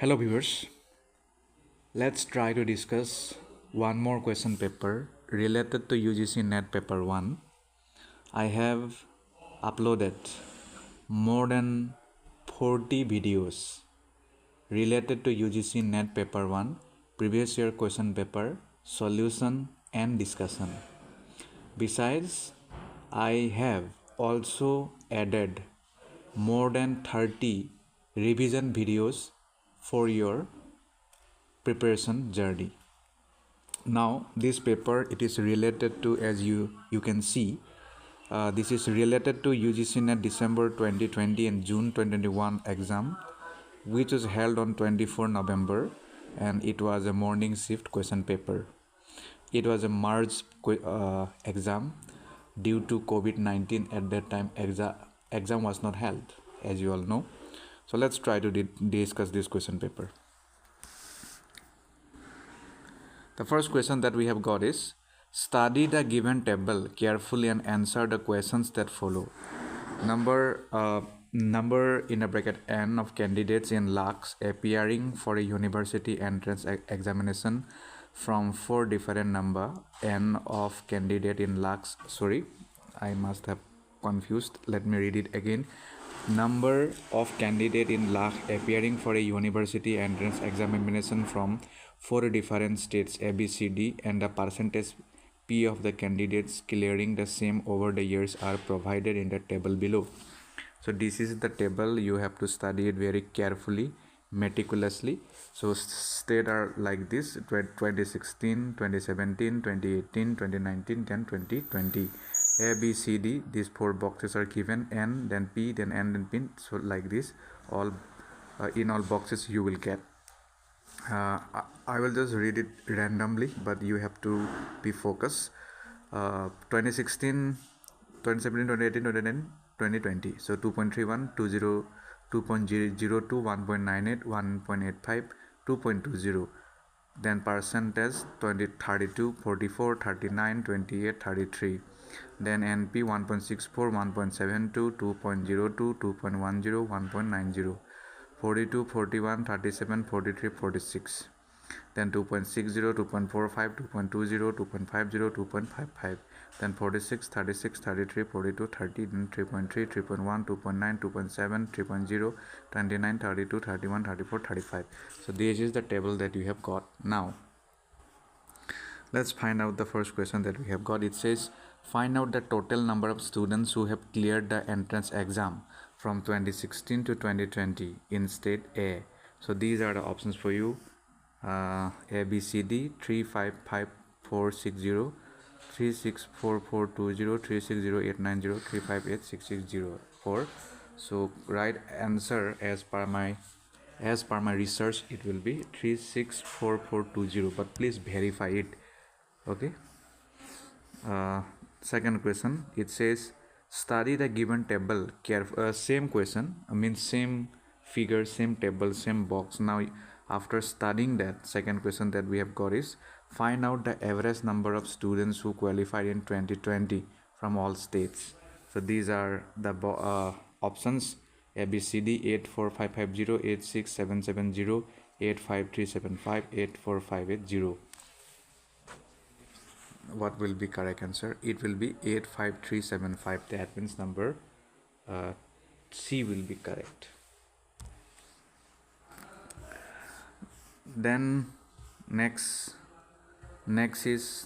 Hello viewers, let's try to discuss one more question paper related to UGC NET paper 1. I have uploaded more than 40 videos related to UGC NET paper 1, previous year question paper, solution and discussion. Besides, I have also added more than 30 revision videos for your preparation journey. Now this paper, it is related to, as you can see, this is related to UGC NET December 2020 and June 2021 exam, which was held on 24 November, and it was a morning shift question paper. It was a March exam. Due to COVID-19 at that time, exam was not held, as you all know. So let's try to discuss this question paper. The first question that we have got is, study the given table carefully and answer the questions that follow. Number in a bracket n of candidates in lakhs appearing for a university entrance examination from 4 different number n of candidate in lakhs. Sorry, I must have confused. Let me read it again. Number of candidate in lakh appearing for a university entrance examination from 4 different states A, B, C, D, and the percentage P of the candidates clearing the same over the years are provided in the table below. So this is the table. You have to study it very carefully, meticulously. So state are like this: 2016, 2017, 2018, 2019, then 2020. A, B, C, D, these 4 boxes are given, N, then P, then N, then P. So like this, all in all boxes you will get. I will just read it randomly, but you have to be focused. 2016, 2017, 2018, 2019, 2020. So 2.31, 20, 2.002, 1.98, 1.85, 2.20. Then percentage 20, 32, 44, 39, 28, 33. Then NP 1.64, 1.72, 2.02, 2.10, 1.90. 42, 41, 37, 43, 46. Then 2.60, 2.45, 2.20, 2.50, 2.55. Then 46, 36, 33, 42, 30, then 3.3, 3.1, 2.9, 2.7, 3.0, 29, 32, 31, 34, 35. So this is the table that you have got. Now let's find out the first question that we have got. It says, find out the total number of students who have cleared the entrance exam from 2016 to 2020 in state A. So these are the options for you. A, B, C, D, 355460, 364420, 360890, 358660. So right answer as per my research, it will be 364420, but please verify it. Okay. Second question, it says, study the given table carefully. Same question, same figure, same table, same box. Now after studying that, second question that we have got is, find out the average number of students who qualified in 2020 from all states. So these are the options: A, B, C, D, 84550, 86770, 85375, 84580. What will be correct answer? It will be 85375. That means number C will be correct. Then next is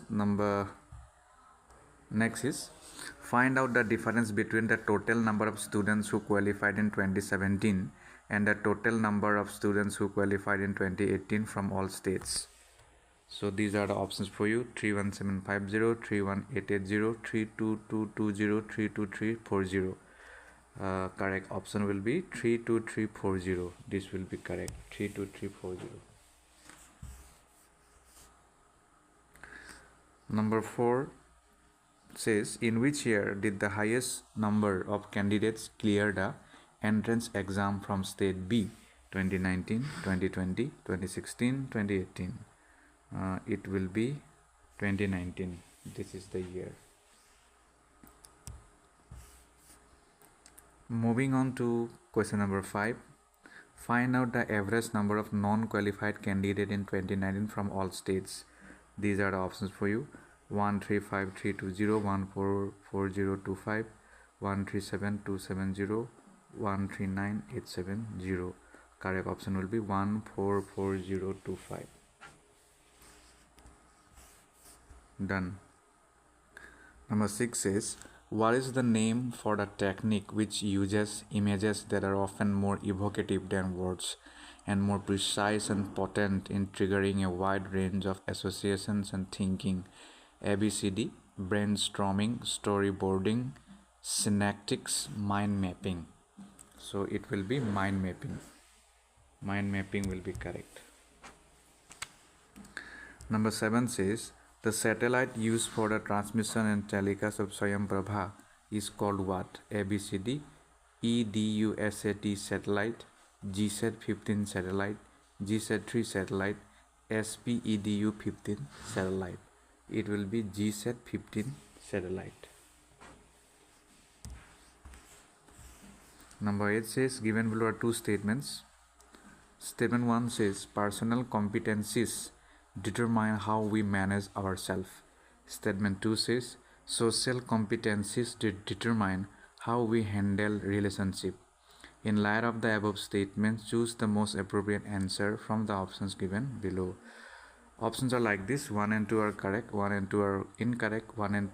find out the difference between the total number of students who qualified in 2017 and the total number of students who qualified in 2018 from all states. So these are the options for you: 31750, 31880, 32220, 32340. Correct option will be 32340. This will be correct, 32340. Number 4 says, in which year did the highest number of candidates clear the entrance exam from state B? 2019, 2020, 2016, 2018. It will be 2019. This is the year. Moving on to question number 5. Find out the average number of non-qualified candidates in 2019 from all states. These are the options for you: 1353220, 144025, 137270, 139870. Correct option will be 144025. Done. Number 6 is, what is the name for the technique which uses images that are often more evocative than words and more precise and potent in triggering a wide range of associations and thinking? ABCD: brainstorming, storyboarding, synaptics, mind mapping. So it will be mind mapping. Mind mapping will be correct. Number 7 says, the satellite used for the transmission and telecast of Swayam Prabha is called what? ABCD: EDUSAT satellite, GSAT-15 satellite, GSAT-3 satellite, SPEDU-15 satellite. It will be GSAT-15 satellite. Number 8 says, given below are two statements. Statement 1 says, personal competencies determine how we manage ourselves. Statement 2 says, social competencies determine how we handle relationship. In light of the above statements, choose the most appropriate answer from the options given below. Options are like this: 1 and 2 are correct, 1 and 2 are incorrect, 1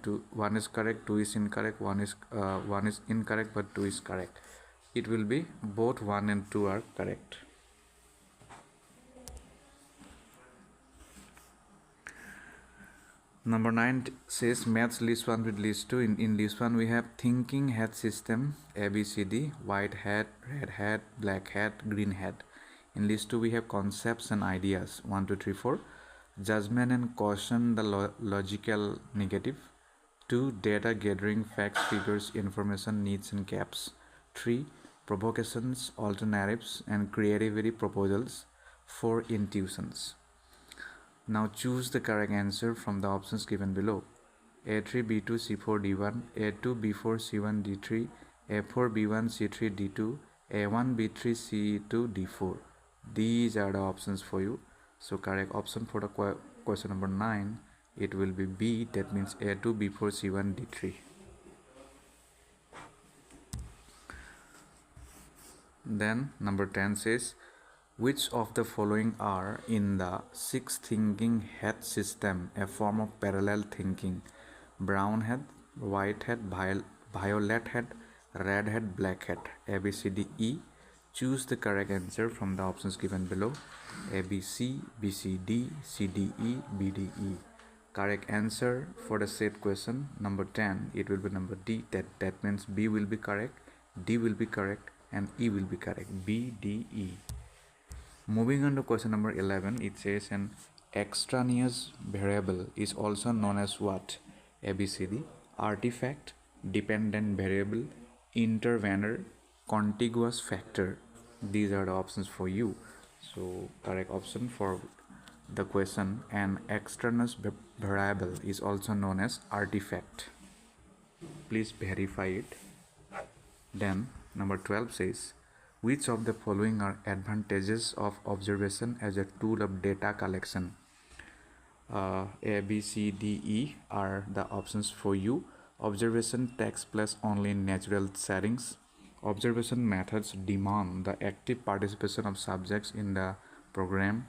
is correct, 2 is incorrect, 1 is incorrect, but 2 is correct. It will be both 1 and 2 are correct. Number 9 says, match list 1 with list 2. In list 1 we have thinking hat system, ABCD: white hat, red hat, black hat, green hat. In list 2 we have concepts and ideas, 1, 2, 3, 4. Judgment and caution, the logical negative. 2, data gathering, facts, figures, information, needs and gaps. 3, provocations, alternatives and creativity proposals. 4, intuitions. Now choose the correct answer from the options given below. A3, B2, C4, D1, A2, B4, C1, D3, A4, B1, C3, D2, A1, B3, C2, D4. These are the options for you. So correct option for the question number 9, it will be B, that means A2, B4, C1, D3. Then number 10 says, which of the following are in the 6 thinking hat system a form of parallel thinking? Brown hat, white hat, violet hat, red hat, black hat. ABCDE. Choose the correct answer from the options given below. ABC, BCD, CDE, BDE. Correct answer for the said question number 10, it will be number D. That means B will be correct, D will be correct, and E will be correct. B, D, E. Moving on to question number 11, it says an extraneous variable is also known as what? ABCD: artifact, dependent variable, intervener, contiguous factor. These are the options for you. So correct option for the question, an extraneous variable is also known as artifact. Please verify it. Then number 12 says, which of the following are advantages of observation as a tool of data collection? A, B, C, D, E are the options for you. Observation takes place only in natural settings. Observation methods demand the active participation of subjects in the program.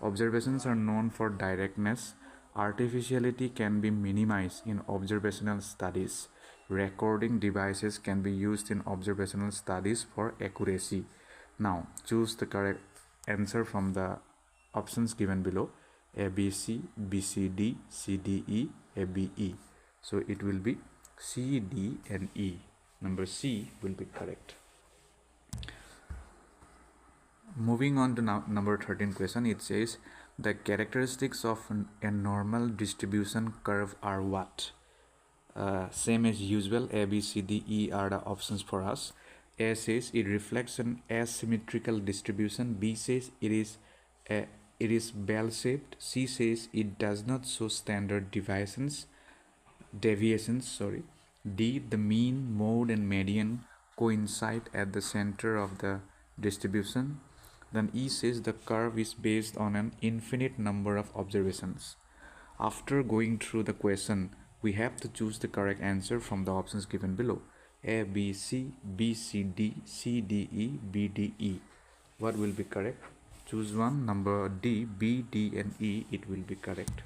Observations are known for directness. Artificiality can be minimized in observational studies. Recording devices can be used in observational studies for accuracy. Now choose the correct answer from the options given below. ABC, BCD, CDE, ABE. So it will be C, D and E. Number C will be correct. Moving on to number 13 question, it says the characteristics of a normal distribution curve are what? Same as usual, A, B, C, D, E are the options for us. A says it reflects an asymmetrical distribution. B says it is bell-shaped. C says it does not show standard deviations. D, the mean, mode and median coincide at the center of the distribution. Then E says the curve is based on an infinite number of observations. After going through the question, we have to choose the correct answer from the options given below. A, B, C, B, C, D, C, D, E, B, D, E. What will be correct? Choose one. Number D, B, D, and E. It will be correct.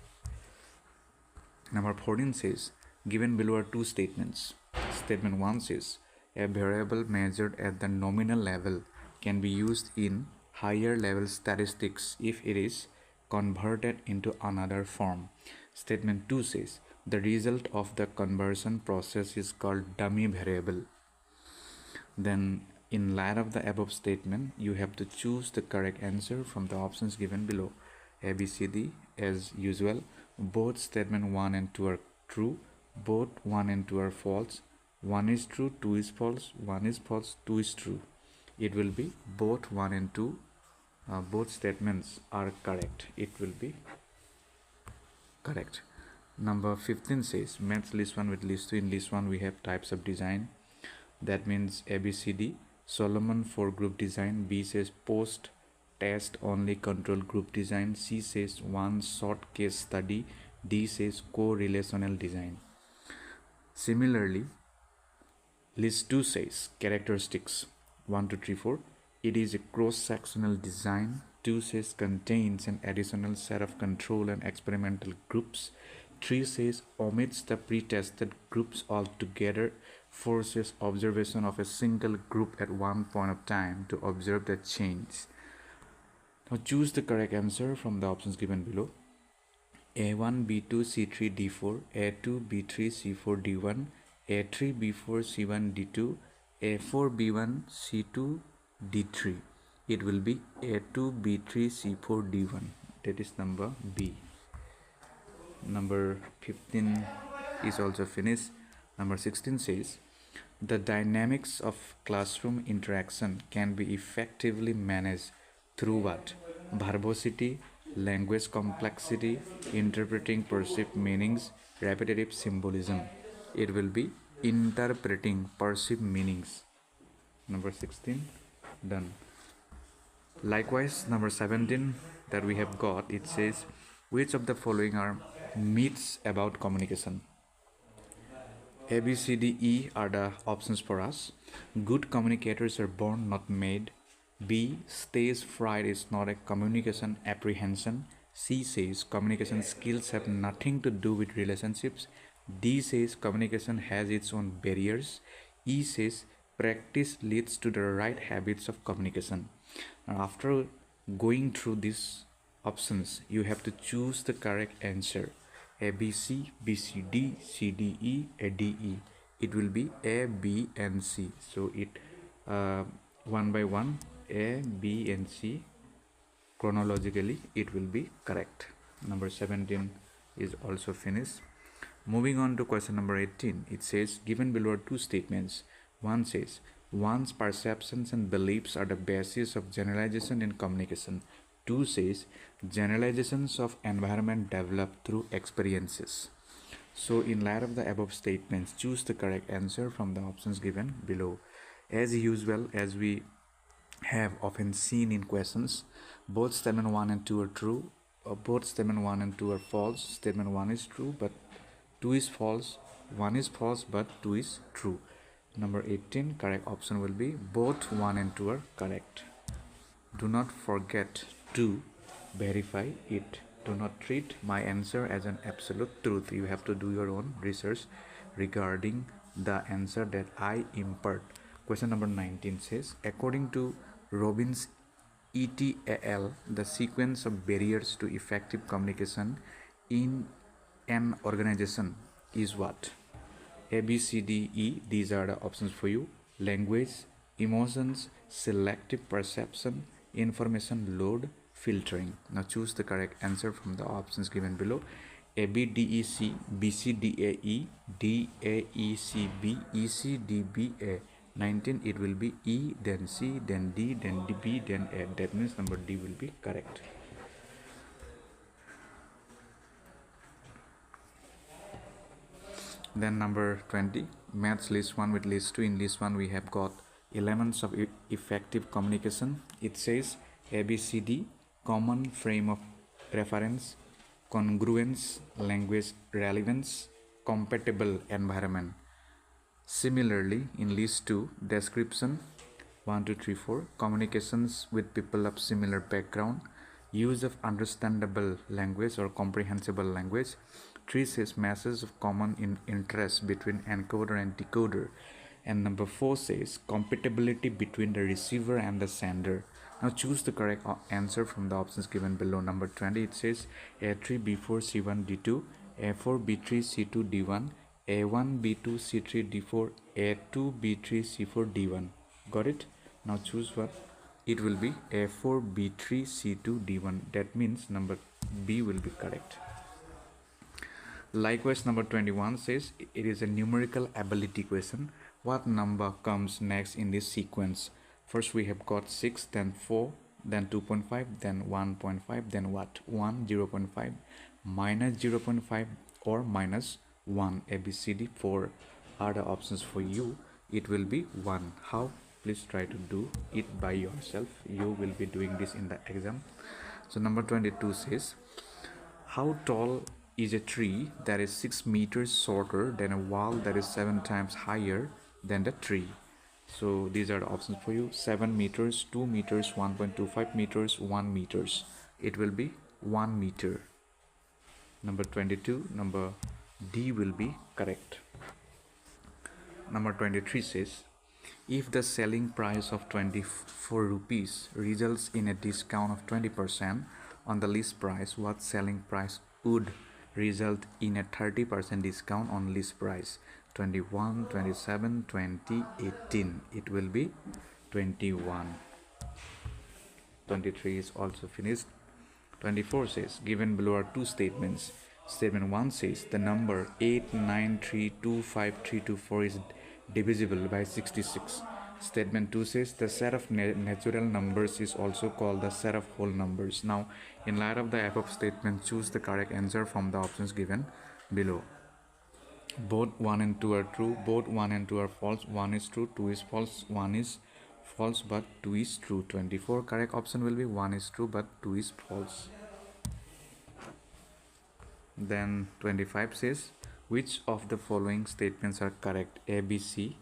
Number 14 says, given below are two statements. Statement 1 says, a variable measured at the nominal level can be used in higher level statistics if it is converted into another form. Statement 2 says, the result of the conversion process is called dummy variable. Then, in light of the above statement, you have to choose the correct answer from the options given below. A, B, C, D. As usual, both statement 1 and 2 are true, both 1 and 2 are false. 1 is true, 2 is false, 1 is false, 2 is true. It will be both 1 and 2. Both statements are correct. It will be correct. Number 15 says, match list 1 with list 2. In list 1, we have types of design. That means A, B, C, D. Solomon for group design. B says post test only control group design. C says one short case study. D says co-relational design. Similarly, list 2 says characteristics 1, 2, 3, 4. It is a cross-sectional design. 2 says contains an additional set of control and experimental groups. 3 says omits the pre-tested groups altogether. 4 says observation of a single group at one point of time to observe the change. Now choose the correct answer from the options given below. A1, B2, C3, D4, A2, B3, C4, D1, A3, B4, C1, D2, A4, B1, C2, D3. It will be A2, B3, C4, D1. That is number B. Number 15 is also finished. Number 16 says, the dynamics of classroom interaction can be effectively managed through what? Verbosity, language complexity, interpreting perceived meanings, repetitive symbolism. It will be interpreting perceived meanings. Number 16, done. Likewise, number 17 that we have got, it says, which of the following are myths about communication? A, B, C, D, E are the options for us. Good communicators are born, not made. B, stage fright is not a communication apprehension. C says communication skills have nothing to do with relationships. D says communication has its own barriers. E says practice leads to the right habits of communication. Now, after going through these options, you have to choose the correct answer. A, B, C, B, C, D, C, D, E, A, D, E. It will be A, B, and C. So it one by one, A, B, and C. Chronologically, it will be correct. Number 17 is also finished. Moving on to question number 18, it says, given below are two statements. One says, one's perceptions and beliefs are the basis of generalization in communication. 2 says, generalizations of environment develop through experiences. So, in light of the above statements, choose the correct answer from the options given below. As usual, as we have often seen in questions, both statement 1 and 2 are true. Both statement 1 and 2 are false. Statement 1 is true, but 2 is false. 1 is false, but 2 is true. Number 18, correct option will be both 1 and 2 are correct. Do not forget to verify it. Do not treat my answer as an absolute truth. You have to do your own research regarding the answer that I impart. Question number 19 says, according to Robbins et al., the sequence of barriers to effective communication in an organization is what? A, B, C, D, E. These are the options for you. Language, emotions, selective perception, information load, filtering. Now choose the correct answer from the options given below. A, B, D, E, C, B, C, D, A, E, D, A, E, C, B, E, C, D, B, A. 19, it will be E, then C, then D, then D, B, then A. That means number D will be correct. Then number 20, match list 1 with list 2. In list 1, we have got elements of effective communication. It says ABCD, common frame of reference, congruence, language relevance, compatible environment. Similarly, in list 2, description 1, 2, 3, 4, communications with people of similar background, use of understandable language or comprehensible language. 3 says message of common interest between encoder and decoder. And number 4 says compatibility between the receiver and the sender. Now choose the correct answer from the options given below. Number 20, it says A3, B4, C1, D2, A4, B3, C2, D1, A1, B2, C3, D4, A2, B3, C4, D1. Got it? Now choose what? It will be A4, B3, C2, D1. That means number B will be correct. Likewise, number 21 says it is a numerical ability question. What number comes next in this sequence? First we have got 6, then 4, then 2.5, then 1.5, then what? 1, 0.5, minus 0.5 or minus 1. ABCD 4 are the options for you. It will be 1. How? Please try to do it by yourself. You will be doing this in the exam. So number 22 says, how tall is a tree that is 6 meters shorter than a wall that is 7 times higher than the tree? So these are the options for you: 7 meters, 2 meters, 1.25 meters, 1 meters. It will be 1 meter. Number 22, number D will be correct. Number 23 says, if the selling price of 24 rupees results in a discount of 20% on the list price, what selling price would result in a 30% discount on list price? 21, 27, 20, 18. It will be 21. 23 is also finished. 24 says, given below are two statements. Statement 1 says the number 8932532 is divisible by 66. Statement 2 says the set of natural numbers is also called the set of whole numbers. Now, in light of the above statement, choose the correct answer from the options given below. Both 1 and 2 are true, both 1 and 2 are false. 1 is true, 2 is false, 1 is false, but 2 is true. 24 correct option will be 1 is true but 2 is false. Then 25 says, which of the following statements are correct? A, B, C.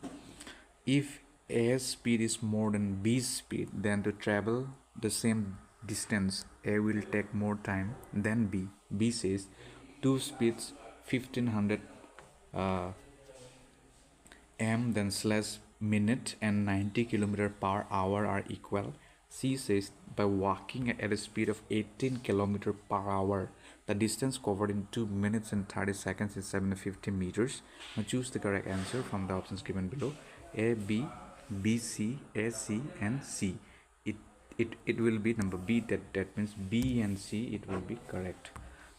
If A's speed is more than B's speed, then to travel the same distance, A will take more time than B. B says two speeds 1500 m then slash minute and 90 km per hour are equal. C says by walking at a speed of 18 km per hour, the distance covered in 2 minutes and 30 seconds is 750 meters. Now choose the correct answer from the options given below. A, B, B, C, A, C and C. It will be number B. That means B and C, it will be correct.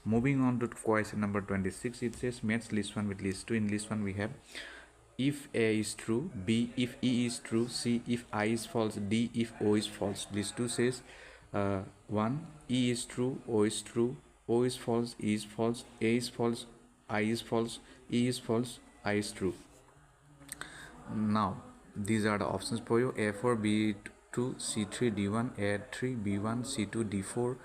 Moving on to question number 26, it says match list 1 with list 2. In list 1 we have if A is true, B if E is true, C if I is false, D if O is false. List 2 says 1 E is true, O is true, O is false, E is false, A is false, I is false, E is false, I is true. Now these are the options for you: A4, B2, C3, D1, A3, B1, C2, D4,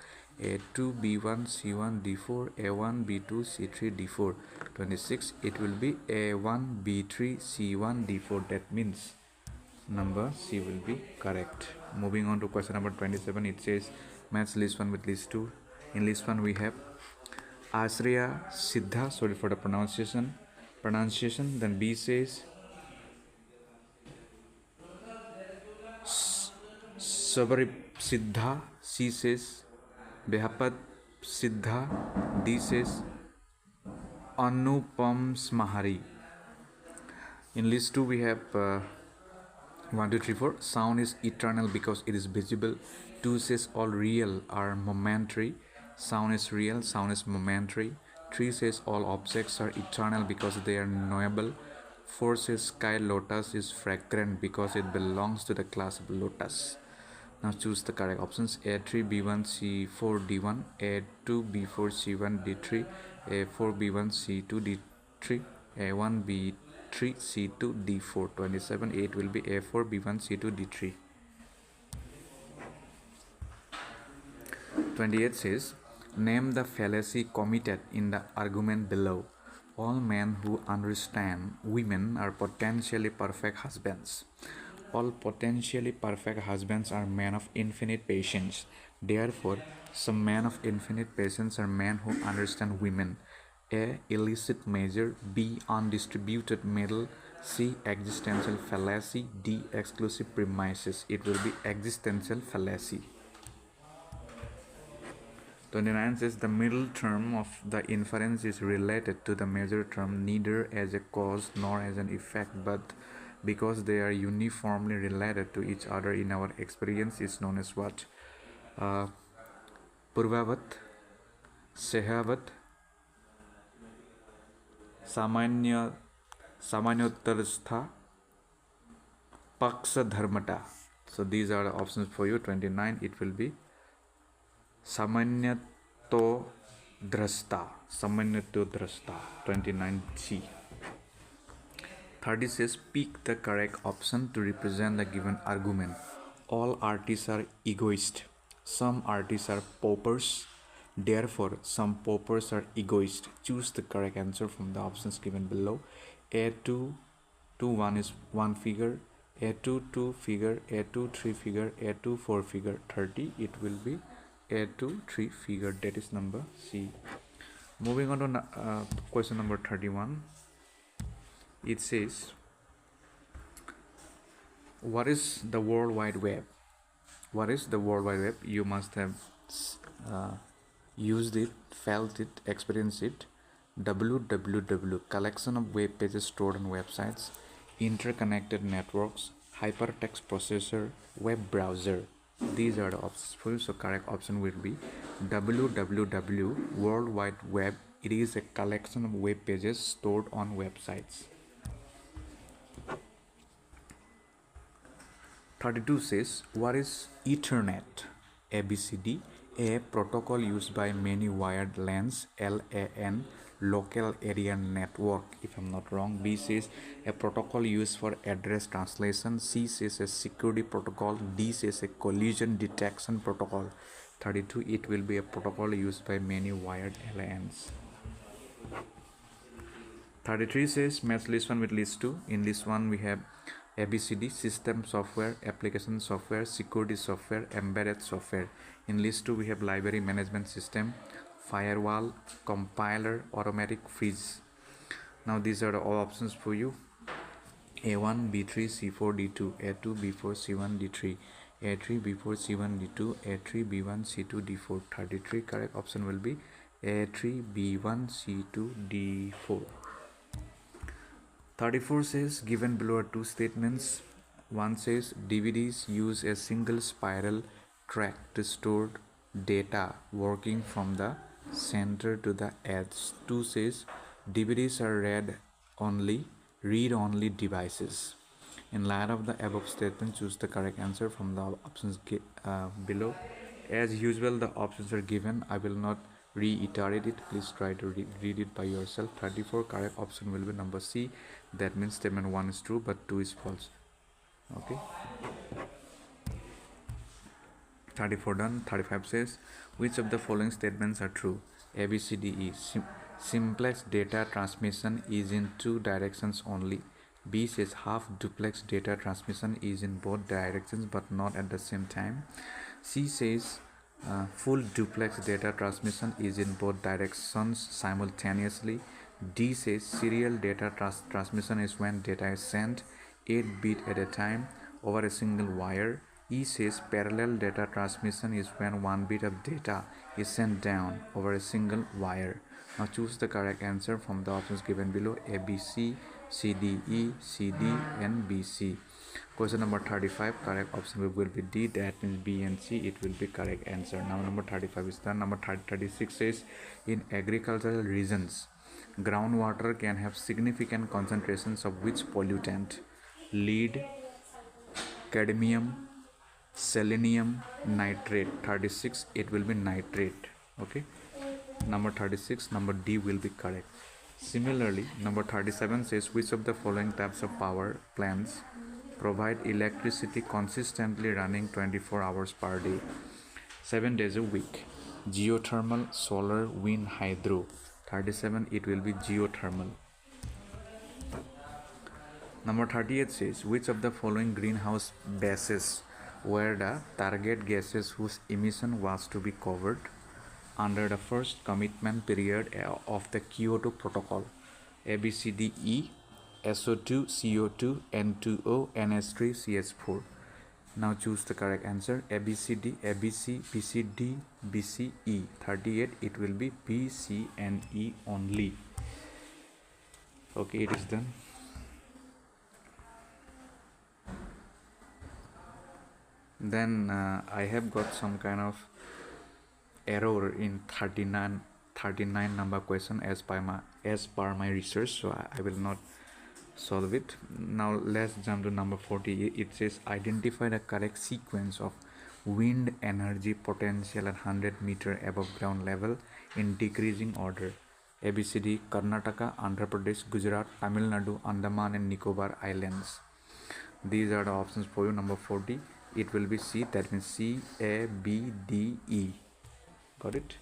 A2, B1, C1, D4, A1, B2, C3, D4. 26, it will be A1, B3, C1, D4. That means number C will be correct. Moving on to question number 27, it says match list 1 with list 2. In list 1 we have Asriya Siddha, sorry for the pronunciation. Then B says Sabarip Siddha, C says Behapat Siddha, D says Anupam Smahari. In list 2 we have 1, 2, 3, 4. Sound is eternal because it is visible. 2 says all real are momentary. Sound is real, sound is momentary. 3 says all objects are eternal because they are knowable. 4 says sky lotus is fragrant because it belongs to the class of lotus. Now choose the correct options: A3, B1, C4, D1, A2, B4, C1, D3, A4, B1, C2, D3, A1, B3, C2, D4. 27, 8 will be A4, B1, C2, D3. 28 says, name the fallacy committed in the argument below. All men who understand women are potentially perfect husbands. All potentially perfect husbands are men of infinite patience. Therefore, some men of infinite patience are men who understand women. A. Illicit measure. B. Undistributed middle. C. Existential fallacy. D. Exclusive premises. It will be existential fallacy. 29 says the middle term of the inference is related to the major term neither as a cause nor as an effect, but because they are uniformly related to each other in our experience is known as what? Purvavat, Sehavat, Samanyottarstha, Paksha Dharmata. So these are the options for you. 29, it will be Samanyato Drasta. 29C. 30 says pick the correct option to represent the given argument. All artists are egoist. Some artists are paupers. Therefore, some paupers are egoist. Choose the correct answer from the options given below. A2, 1 is one figure. A2, 2 figure. A2, 3 figure. A2, 4 figure. 30, it will be A2, 3 figure. That is number C. Moving on to question number 31. It says, what is the World Wide Web? What is the World Wide Web? You must have used it, felt it, experienced it. www, collection of web pages stored on websites, interconnected networks, hypertext processor, web browser. These are the options for you. So correct option will be www, World Wide Web. It is a collection of web pages stored on websites. 32 says, what is Ethernet? ABCD. A. Protocol used by many wired LANs. LAN. Local area network, if I'm not wrong. B says a protocol used for address translation. C says a security protocol. D says a collision detection protocol. 32, it will be a protocol used by many wired LANs. 33 says match list 1 with list 2. In list 1 we have ABCD, system software, application software, security software, embedded software. In list 2 we have library management system, firewall, compiler, automatic freeze. Now these are the all options for you. A1, B3, C4, D2, A2, B4, C1, D3, A3, B4, C1, D2, A3, B1, C2, D4. 33, correct option will be A3, B1, C2, D4. 34 says given below are two statements. One says DVDs use a single spiral track to store data working from the center to the edge. 2 says DVDs are read-only devices. In light of the above statement, choose the correct answer from the options below. As usual, the options are given. I will not reiterate it. Please try to read it by yourself. 34, correct option will be number C. That means statement 1 is true but 2 is false. Okay. 34 done. 35 says which of the following statements are true? A, B, C, D, E. Simplex data transmission is in two directions only. B says half duplex data transmission is in both directions but not at the same time. C says full duplex data transmission is in both directions simultaneously. D says serial data transmission is when data is sent 8 bits at a time over a single wire. E says parallel data transmission is when 1 bit of data is sent down over a single wire. Now choose the correct answer from the options given below. A, B, C, C, D, E, C, D, and B, C. Question number 35, correct option will be D. That means B and C, it will be correct answer. Now number 35 is done. Number 36 says in agricultural regions, groundwater can have significant concentrations of which pollutant? Lead, cadmium, selenium, nitrate. 36, it will be nitrate. Okay. Number 36, number D will be correct. Similarly, number 37 says which of the following types of power plants provide electricity consistently running 24 hours per day, 7 days a week? geothermal, solar, wind, hydro. 37, it will be geothermal. Number 38 says, which of the following greenhouse gases were the target gases whose emission was to be covered under the first commitment period of the Kyoto Protocol? A, B, C, D, E, SO2, CO2, N2O, NH3, CH4. Now choose the correct answer. A, B, C, D, A, B, C, B, C, D, B, C, E. 38, it will be B, C, and E only. Okay, it is done. Then I have got some kind of error in 39 number question as per my research, so I will not solve it. Now let's jump to number 40. It says, identify the correct sequence of wind energy potential at 100 meter above ground level in decreasing order. ABCD: Karnataka, Andhra Pradesh, Gujarat, Tamil Nadu, Andaman and Nicobar Islands. These are the options for you. Number 40, it will be C, that means C, A, B, D, E. Got it?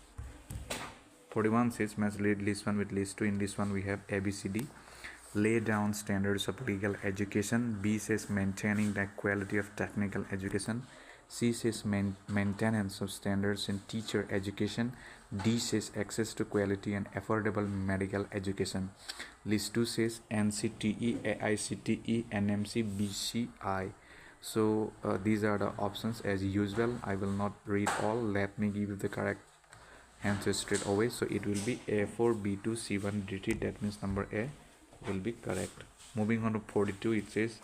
41 says, match list 1 with list 2. In this one we have A, B, C, D. Lay down standards of legal education. B says maintaining the quality of technical education. C says maintenance of standards in teacher education. D says access to quality and affordable medical education. List 2 says NCTE, AICTE, NMC, BCI. So these are the options as usual. I will not read all. Let me give you the correct answer straight away. So it will be A4, B2, C1, D3. That means number A will be correct. Moving on to 42, it says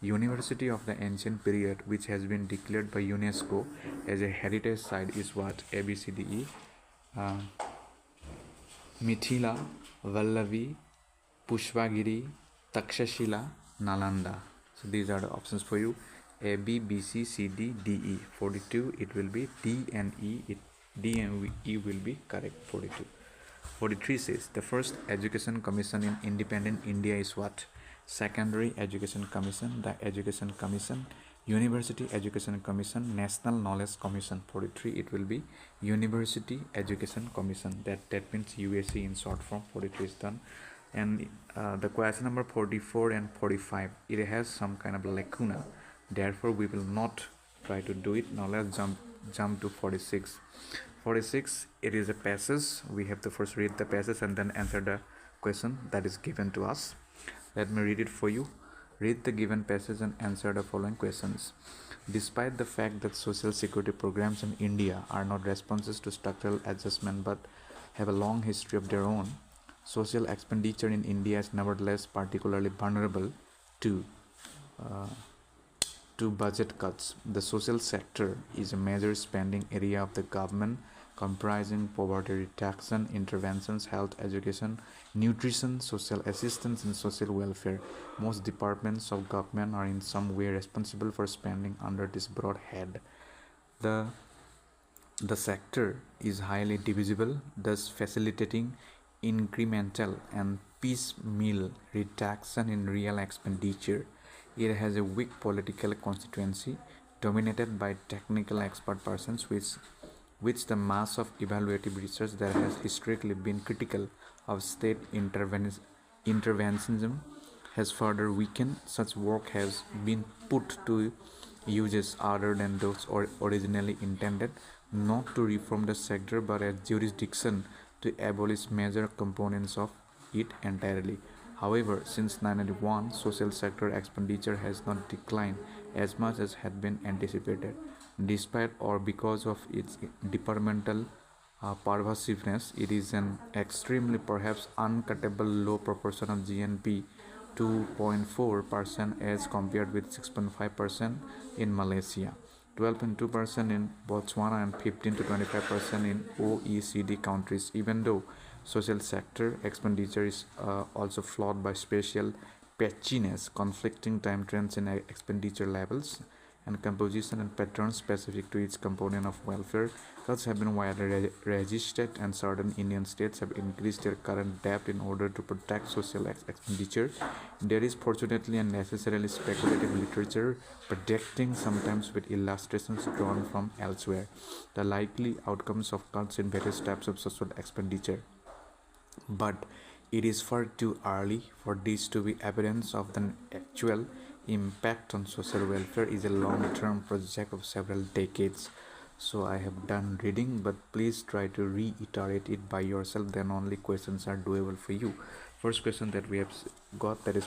University of the Ancient Period which has been declared by UNESCO as a heritage site is what? A, B, C, D, E. Mithila, Vallavi, Pushpagiri, Takshashila, Nalanda. So these are the options for you. A, B, B, C, C, D, D, E. 42, it will be D and E. D and E will be correct. 42. 43 says, the first education commission in independent India is what? Secondary Education Commission, the Education Commission, University Education Commission, National Knowledge Commission. 43, it will be University Education Commission. That means USC in short form. 43 is done. And the question number 44 and 45, it has some kind of lacuna. Therefore, we will not try to do it. Now let's jump to 46. 46, it is a passage. We have to first read the passage and then answer the question that is given to us. Let me read it for you. Read the given passage and answer the following questions. Despite the fact that social security programs in India are not responses to structural adjustment but have a long history of their own, social expenditure in India is nevertheless particularly vulnerable to budget cuts. The social sector is a major spending area of the government, comprising poverty reduction, interventions, health, education, nutrition, social assistance, and social welfare. Most departments of government are in some way responsible for spending under this broad head. The sector is highly divisible, thus facilitating incremental and piecemeal reduction in real expenditure. It has a weak political constituency dominated by technical expert persons, which the mass of evaluative research that has historically been critical of state interventionism has further weakened. Such work has been put to uses other than those originally intended, not to reform the sector but as jurisdiction to abolish major components of it entirely. However, since 1991, social sector expenditure has not declined as much as had been anticipated. Despite or because of its departmental pervasiveness, it is an extremely, perhaps uncuttable low proportion of GNP, 2.4% as compared with 6.5% in Malaysia, 12.2% in Botswana, and 15 to 25% in OECD countries. Even though social sector expenditure is also flawed by spatial patchiness, conflicting time trends in expenditure levels, and composition and patterns specific to each component of welfare. Cuts have been widely registered, and certain Indian states have increased their current debt in order to protect social expenditure. There is fortunately and necessarily speculative literature projecting, sometimes with illustrations drawn from elsewhere, the likely outcomes of cuts in various types of social expenditure. But it is far too early for this to be evidence of the actual impact on social welfare is a long-term project of several decades. So I have done reading, but please try to reiterate it by yourself, then only questions are doable for you. First question that we have got, that is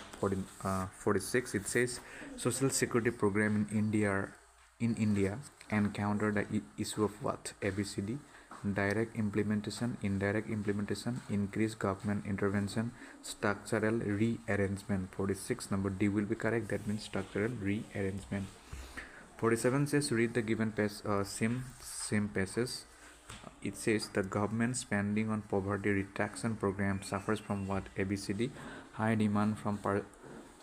46. It says social security program in India encounter the issue of what? ABCD: direct implementation, indirect implementation, increased government intervention, structural rearrangement. 46 number D will be correct. That means structural rearrangement. 47 says read the given same passage. It says the government spending on poverty reduction program suffers from what? ABCD: high demand from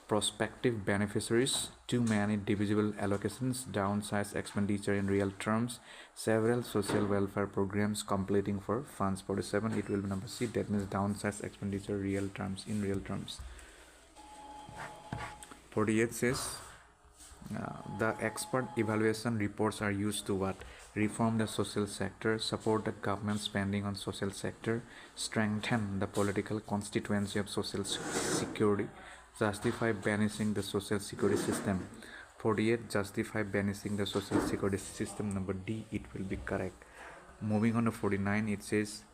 prospective beneficiaries, too many divisible allocations, downsized expenditure in real terms, several social welfare programs completing for funds. 47, it will be number C. That means downsized expenditure real terms, in real terms. 48 says the expert evaluation reports are used to what? Reform the social sector, support the government spending on social sector, strengthen the political constituency of social security, justify banishing the social security system. 48, justify banishing the social security system. Number D, it will be correct. Moving on to 49, it says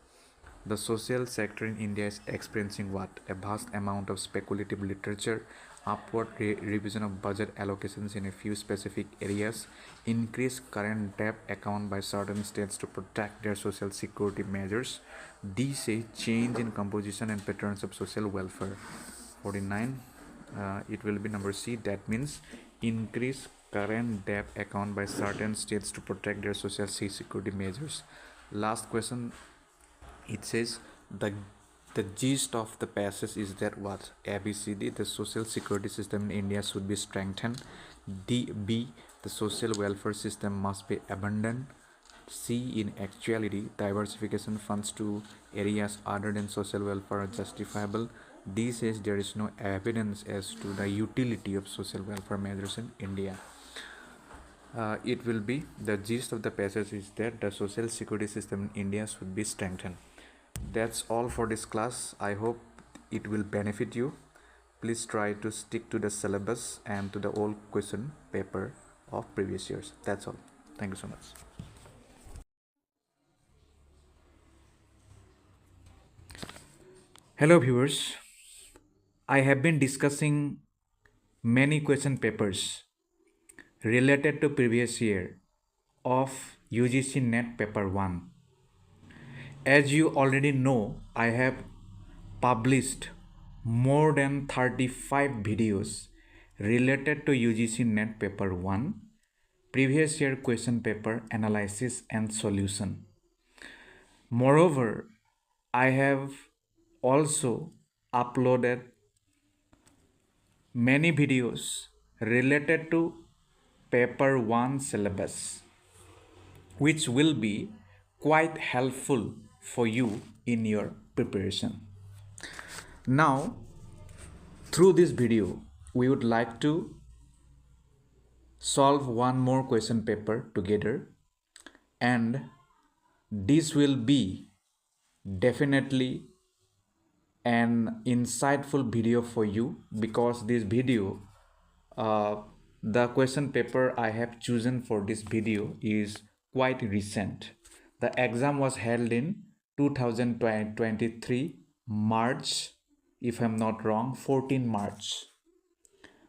the social sector in India is experiencing what? A vast amount of speculative literature, upward revision of budget allocations in a few specific areas, increased current debt account by certain states to protect their social security measures. D say change in composition and patterns of social welfare. 49, it will be number C. That means increase current debt account by certain states to protect their social security measures. Last question, it says the gist of the passage is that what? ABCD: the social security system in India should be strengthened. B, the social welfare system must be abandoned. C, in actuality, diversification funds to areas other than social welfare are justifiable. D says there is no evidence as to the utility of social welfare measures in India. It will be the gist of the passage is that the social security system in India should be strengthened. That's all for this class. I hope it will benefit you. Please try to stick to the syllabus and to the old question paper of previous years. That's all. Thank you so much. Hello viewers. I have been discussing many question papers related to previous year of UGC NET paper 1. As you already know, I have published more than 35 videos related to UGC NET paper 1, previous year question paper analysis and solution. Moreover, I have also uploaded many videos related to paper 1 syllabus, which will be quite helpful for you in your preparation. Now, through this video, we would like to solve one more question paper together, and this will be definitely an insightful video for you, because this video, the question paper I have chosen for this video is quite recent. The exam was held in 2023 March, if I'm not wrong, 14 March.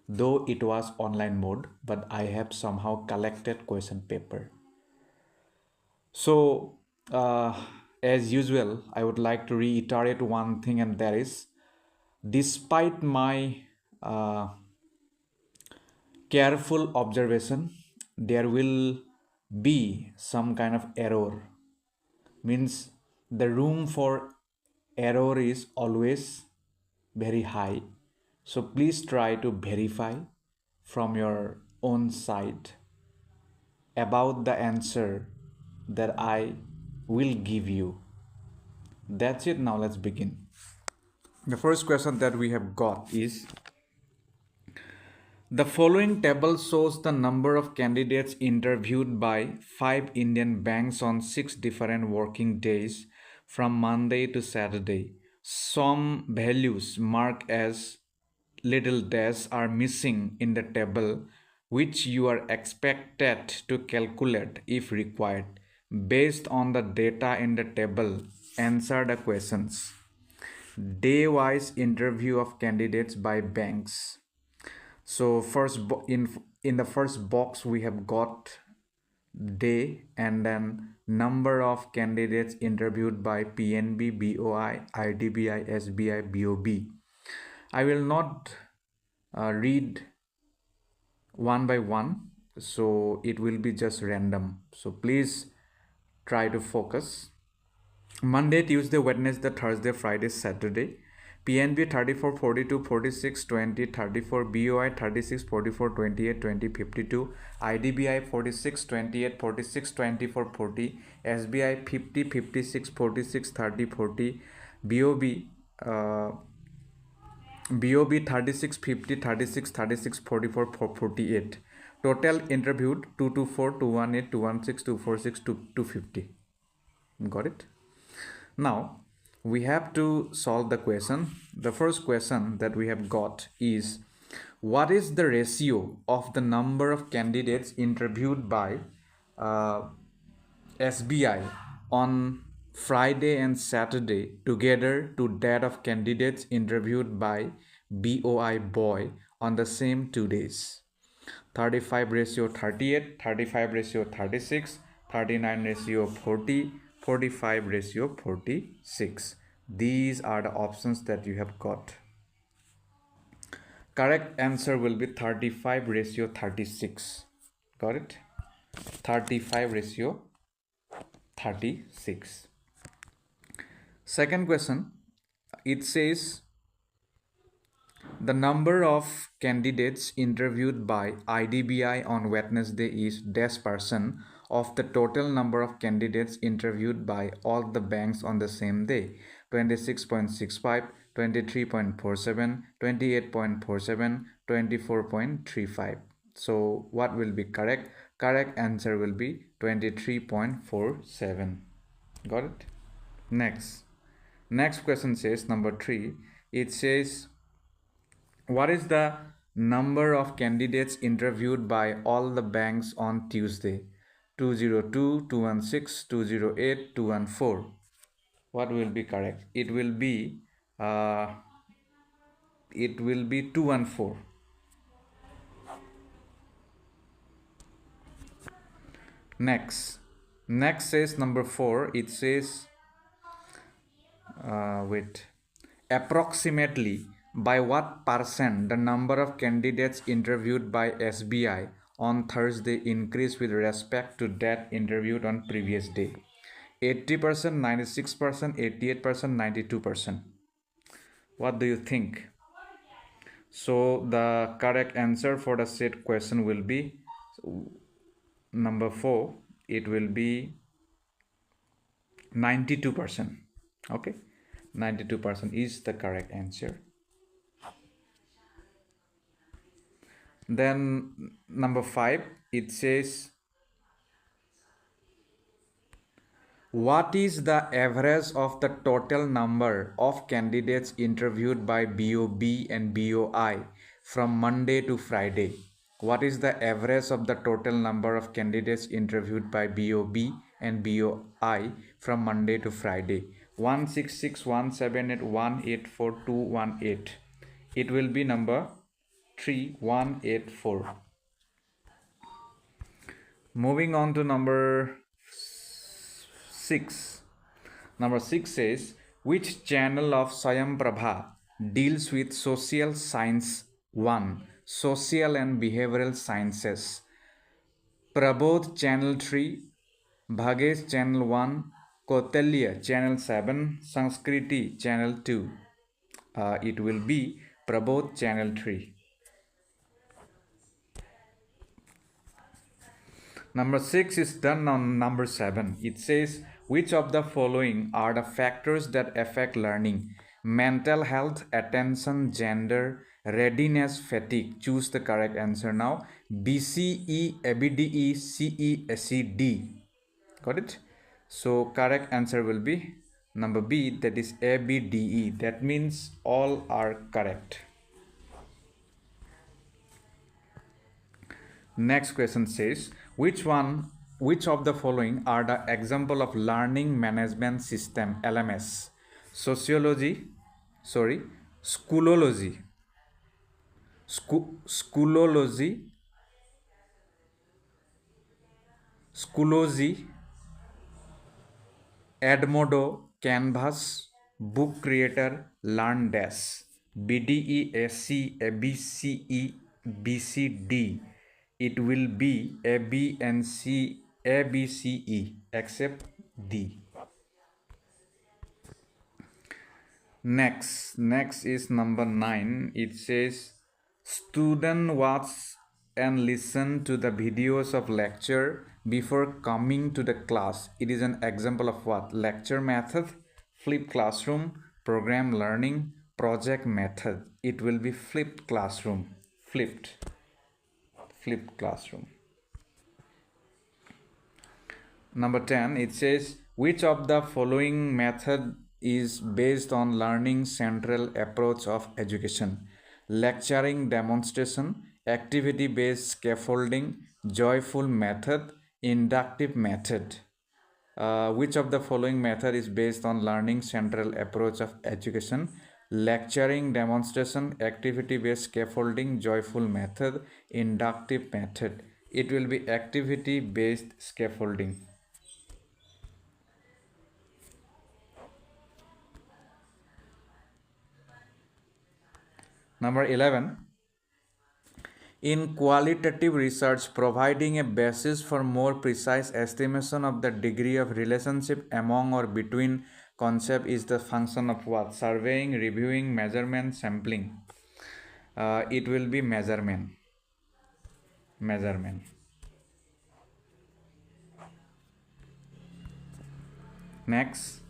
Though it was online mode, but I have somehow collected question paper. So, as usual, I would like to reiterate one thing, and that is, despite my careful observation, there will be some kind of error. Means the room for error is always very high. So please try to verify from your own side. about the answer that I will give you. That's it. Now let's begin. The first question that we have got is, the following table shows the number of candidates interviewed by 5 Indian banks on 6 different working days from Monday to Saturday. Some values marked as little dash are missing in the table, which you are expected to calculate if required. Based on the data in the table, answer the questions. Day-wise interview of candidates by banks. So in the first box we have got day and then number of candidates interviewed by PNB, BOI, IDBI, SBI, BOB. I will not read one by one, so it will be just random. So please try to focus. Monday, Tuesday, Wednesday, Thursday, Friday, Saturday. PNB 34, 42, 46, 20, 34, BOI 36, 44, 28, 20, 52, IDBI 46, 28, 46, 24, 40, SBI 50, 56, 46, 30, 40, BOB 36, 50, 36, 36, 44, 48. Total interviewed 224, 218, 216, 246, 250. Got it? Now we have to solve the question. The first question that we have got is, what is the ratio of the number of candidates interviewed by SBI on Friday and Saturday together to that of candidates interviewed by BOI boy on the same 2 days? 35 ratio 38, 35 ratio 36, 39 ratio 40, 45 ratio 46. These are the options that you have got. Correct answer will be 35 ratio 36. Got it? 35 ratio 36. Second question, it says the number of candidates interviewed by IDBI on Wednesday is dash percent of the total number of candidates interviewed by all the banks on the same day. 26.65, 23.47, 28.47, 24.35. So what will be correct? Correct answer will be 23.47. Got it? Next question says number 3. It says, what is the number of candidates interviewed by all the banks on Tuesday? 202, 216, 208, 214. What will be correct? It will be 214. Next says number 4. It says approximately by what percent the number of candidates interviewed by SBI on Thursday increased with respect to that interviewed on previous day? 80%, 96%, 88%, 92%. What do you think? So the correct answer for the said question will be number 4. It will be 92%. Okay, 92% is the correct answer. Then number 5, it says, what is the average of the total number of candidates interviewed by BOB and BOI from Monday to Friday? What is the average of the total number of candidates interviewed by BOB and BOI from Monday to Friday? 166, 178, 184, 218. It will be number 3184. Moving on to number 6. Number 6 says, which channel of Swayam Prabha deals with social science 1, social and behavioral sciences? Prabodh channel 3, Bhagesh channel 1, Kautilya channel 7, Sanskriti channel 2. It will be Prabodh channel 3. Number 6 is done on number 7. It says, which of the following are the factors that affect learning? Mental health, attention, gender, readiness, fatigue. Choose the correct answer now. BCE, ABDE, CE, SED. Got it? So correct answer will be number B, that is ABDE. That means all are correct. Next question says, which of the following are the example of learning management system, LMS? Sociology, sorry, schoolology, schoolology, schoology, Edmodo, Canvas, Book Creator, Learn Dash, BDESC, ABCE, BCD. It will be A, B, and C, A, B, C, E, except D. Next is number 9. It says, student watch and listen to the videos of lecture before coming to the class. It is an example of what? Lecture method, flipped classroom, program learning, project method. It will be flipped classroom. Flipped classroom. Number 10, it says, which of the following method is based on learning central approach of education? Lecturing, demonstration, activity based scaffolding, joyful method, inductive method. Which of the following method is based on learning central approach of education? Lecturing, demonstration, activity based scaffolding, joyful method, inductive method. It will be activity based scaffolding. Number 11, in qualitative research, providing a basis for more precise estimation of the degree of relationship among or between concept is the function of what? Surveying, reviewing, measurement, sampling. It will be measurement. Next,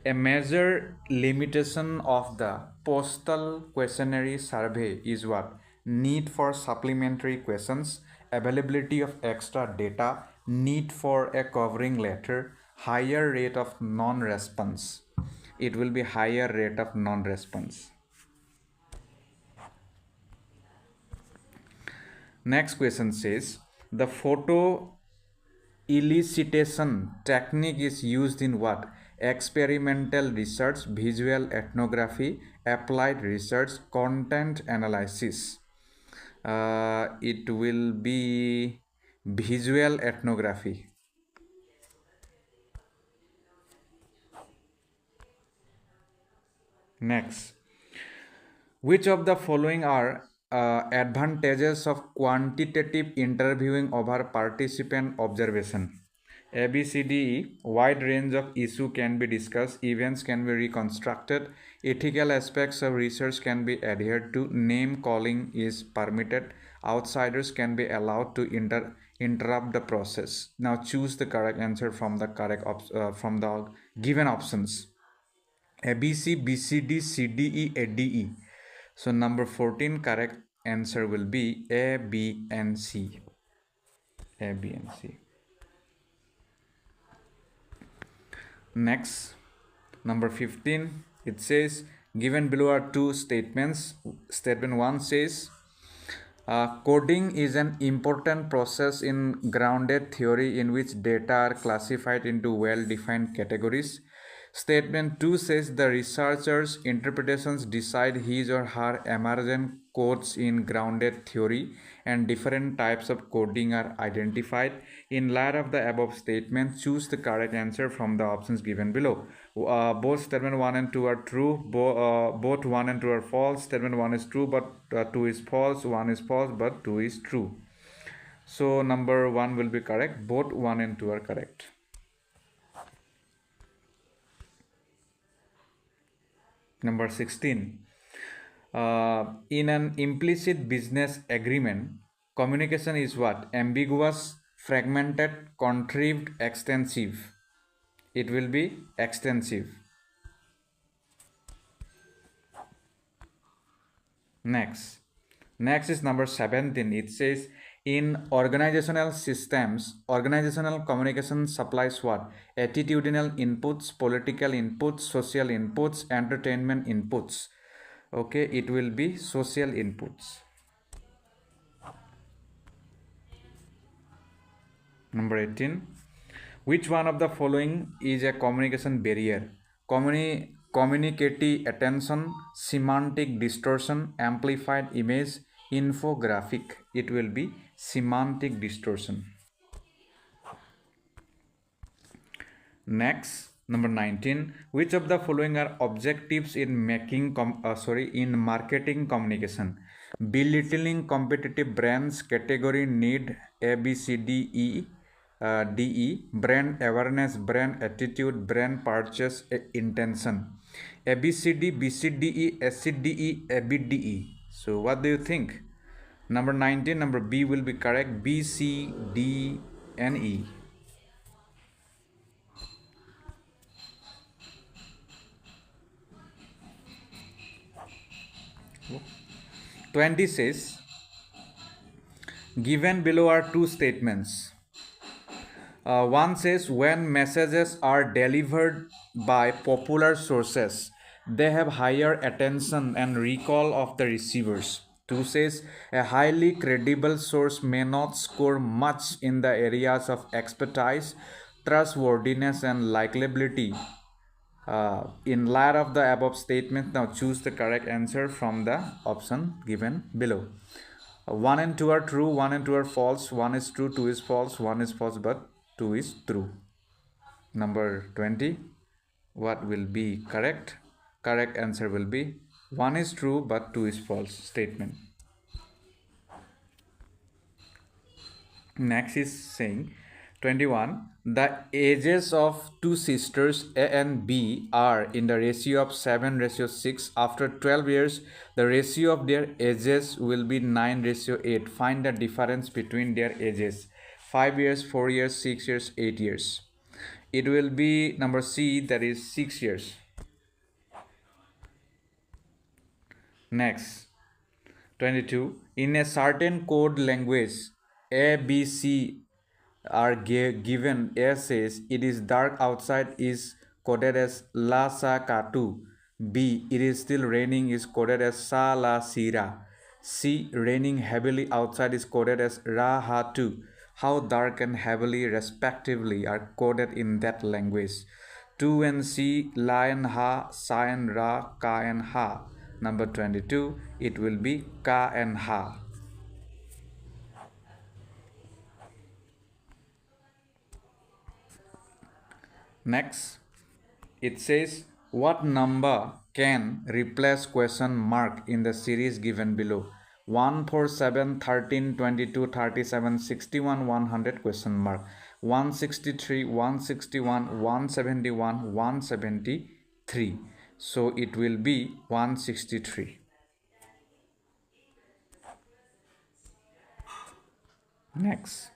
a major limitation of the postal questionnaire survey is what? Need for supplementary questions, availability of extra data, need for a covering letter, higher rate of non-response. It will be higher rate of non-response. Next question says, the photo elicitation technique is used in what? Experimental research, visual ethnography, applied research, content analysis. It will be visual ethnography. Next, which of the following are advantages of quantitative interviewing over participant observation? A, B, C, D, E. Wide range of issue can be discussed, events can be reconstructed, ethical aspects of research can be adhered to, name calling is permitted, outsiders can be allowed to interrupt the process. Now choose the correct answer from the given options. A, B, C, B, C, D, C, D, E, A, D, E. So number 14 correct answer will be A, B, and C. A, B, and C. Next, number 15, it says, given below are two statements. Statement 1 says, coding is an important process in grounded theory in which data are classified into well-defined categories. Statement 2 says the researcher's interpretations decide his or her emergent codes in grounded theory and different types of coding are identified. In light of the above statement, choose the correct answer from the options given below. Both statement 1 and 2 are true. Both 1 and 2 are false. Statement 1 is true but 2 is false. 1 is false but 2 is true. So number 1 will be correct. Both 1 and 2 are correct. Number 16. In an implicit business agreement, communication is what? Ambiguous, fragmented, contrived, extensive. It will be extensive. Next is number 17. It says in organizational systems, organizational communication supplies what? Attitudinal inputs, political inputs, social inputs, entertainment inputs. Okay, it will be social inputs. Number 18. Which one of the following is a communication barrier? Communicative attention, semantic distortion, amplified image, infographic. It will be semantic distortion. Next, number 19. Which of the following are objectives in in marketing communication? Belittling competitive brands, category need A B C D E. DE, brand awareness, brand attitude, brand purchase intention. ABCD, BCDE, SCDE, ABDE. So what do you think? Number 19, number B will be correct. B, C, D, and E. 20 says, given below are two statements. One says when messages are delivered by popular sources, they have higher attention and recall of the receivers. Two says a highly credible source may not score much in the areas of expertise, trustworthiness, and likability. In light of the above statement, now choose the correct answer from the option given below. 1 and 2 are true, 1 and 2 are false, 1 is true, 2 is false, 1 is false, but 2 is true. Number 20, what will be correct? Correct answer will be 1 is true but 2 is false statement. Next is saying 21, the ages of two sisters A and B are in the ratio of 7:6. After 12 years, the ratio of their ages will be 9:8. Find the difference between their ages. 5 years, 4 years, 6 years, 8 years. It will be number C, that is 6 years. Next, 22. In a certain code language, A, B, C are given. A says it is dark outside is coded as La Sa Katu. B, it is still raining is coded as Sa La Sira. C, raining heavily outside is coded as Ra Ha Tu. How dark and heavily respectively are coded in that language? 2 and C, La and Ha, Sa and Ra, Ka and Ha. Number 22, it will be Ka and Ha. Next, it says what number can replace question mark in the series given below? 1, 4, 7, 13, 22, 37, 61, 100 question mark. 163, 161, 171, 173. So it will be 163. Next.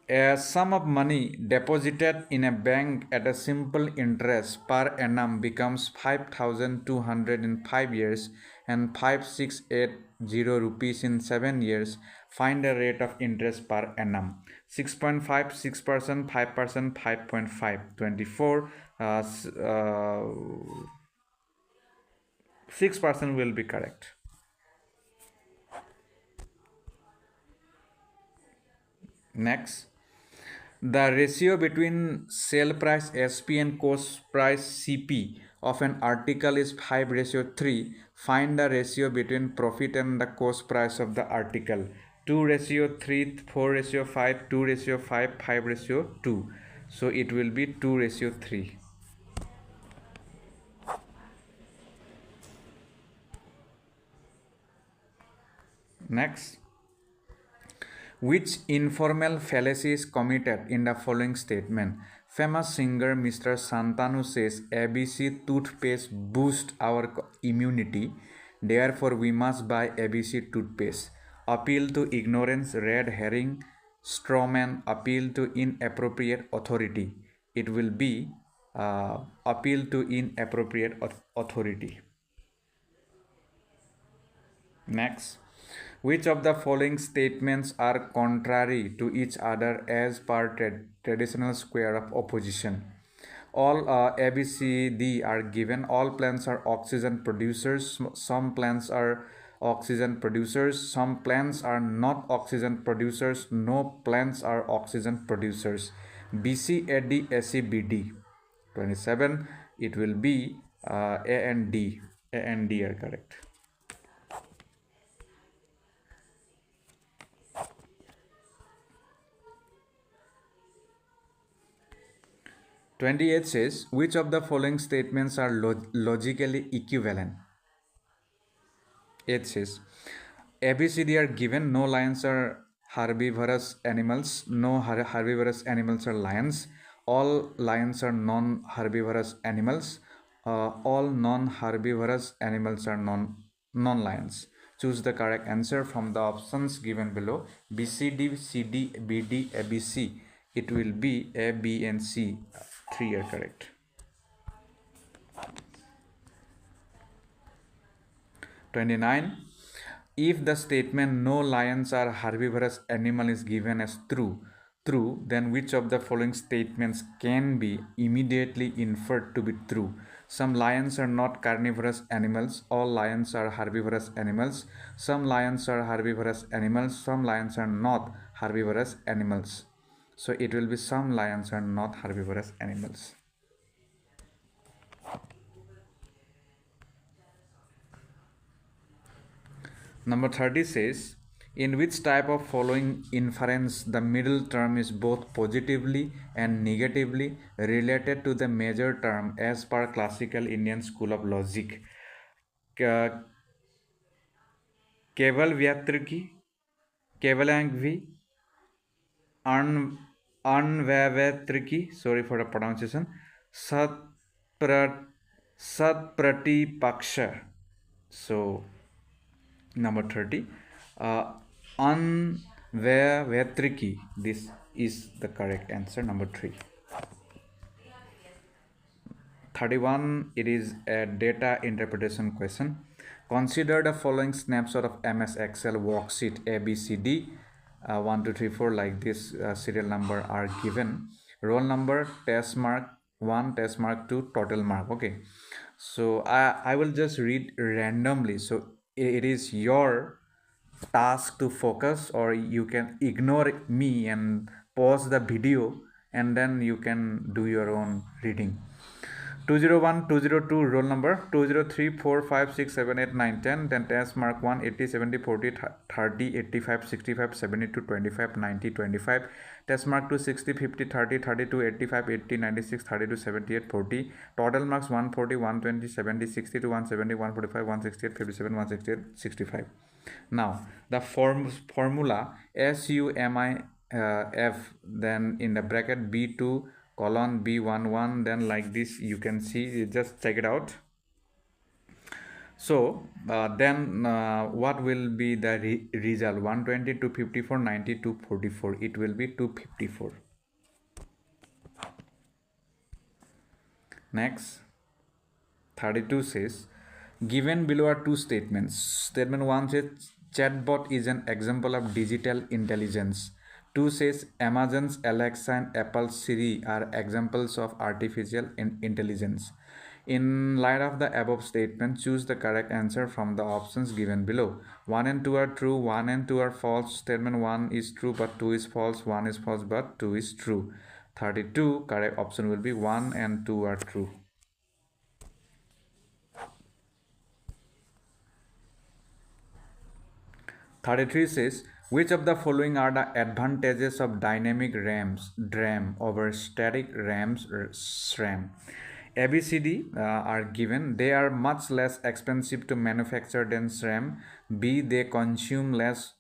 A sum of money deposited in a bank at a simple interest per annum becomes 5,200 in 5 years and 5680 rupees in 7 years. Find the rate of interest per annum. 6.5, 6%, 5%, 5.5, 24, 6% will be correct. Next, the ratio between sale price SP and cost price CP of an article is 5:3. Find the ratio between profit and the cost price of the article. 2:3, 4:5, 2:5, 5:2. So it will be 2:3. Next, which informal fallacy is committed in the following statement? Famous singer Mr. Santanu says ABC toothpaste boosts our immunity, therefore we must buy ABC toothpaste. Appeal to ignorance, red herring, strawman, appeal to inappropriate authority. It will be appeal to inappropriate authority. Next, which of the following statements are contrary to each other as per traditional square of opposition? All A, B, C, D are given. All plants are oxygen producers. Some plants are oxygen producers. Some plants are not oxygen producers. No plants are oxygen producers. B, C, A, D, A, C, B, D. 27. It will be A and D. A and D are correct. 28 says, which of the following statements are logically equivalent? 8 says, ABCD are given. No lions are herbivorous animals. No herbivorous animals are lions. All lions are non-herbivorous animals. All non-herbivorous animals are non-lions. Choose the correct answer from the options given below. B, C, D, C, D, B, D, A, B, C. It will be A, B, and C. 3 are correct. 29. If the statement no lions are herbivorous animal is given as true, then which of the following statements can be immediately inferred to be true? Some lions are not carnivorous animals. All lions are herbivorous animals. Some lions are herbivorous animals. Some lions are not herbivorous animals. So it will be some lions are not herbivorous animals. Number 30 says, in which type of following inference the middle term is both positively and negatively related to the major term as per classical Indian school of logic? केवल व्यात्रिकी, केवलांगvi, अनव्यवत्रिकी, sorry for the pronunciation, satpratipaksha. So number 30, Anvyavetriki. This is the correct answer, number 3. 31, it is a data interpretation question. Consider the following snapshot of MS Excel worksheet ABCD 1, 2, 3, 4 like this. Serial number are given. Roll number, test mark 1, test mark 2, total mark. Okay, so I will just read randomly. So it is your task to focus, or you can ignore me and pause the video and then you can do your own reading. 201, 202 roll number, 203, 4, 5, 6, 7, 8, 9, 10, then test mark 1, 80, 70, 40, 30, 85, 65, 72, 25, 90, 25, test mark 2, 60, 50, 30, 32, 85, 80, 96, 32, 78, 40, total marks 140, 120, 70, 62, 170, 145, 168, 57, 168, 65. Now, the formula SUMIF, then in the bracket B2 colon B11, then like this you can see, just check it out. So then what will be the result? 120, 254, 90, 244. It will be 254. Next, 32 says, given below are two statements. Statement 1 says chatbot is an example of digital intelligence. 2 says Amazon's Alexa and Apple's Siri are examples of artificial intelligence. In light of the above statement, choose the correct answer from the options given below. 1 and 2 are true, 1 and 2 are false. Statement 1 is true but 2 is false, 1 is false but 2 is true. 32, correct option will be 1 and 2 are true. 33 says, which of the following are the advantages of dynamic DRAM over static SRAM? ABCD are given. They are much less expensive to manufacture than SRAM. B, they consume less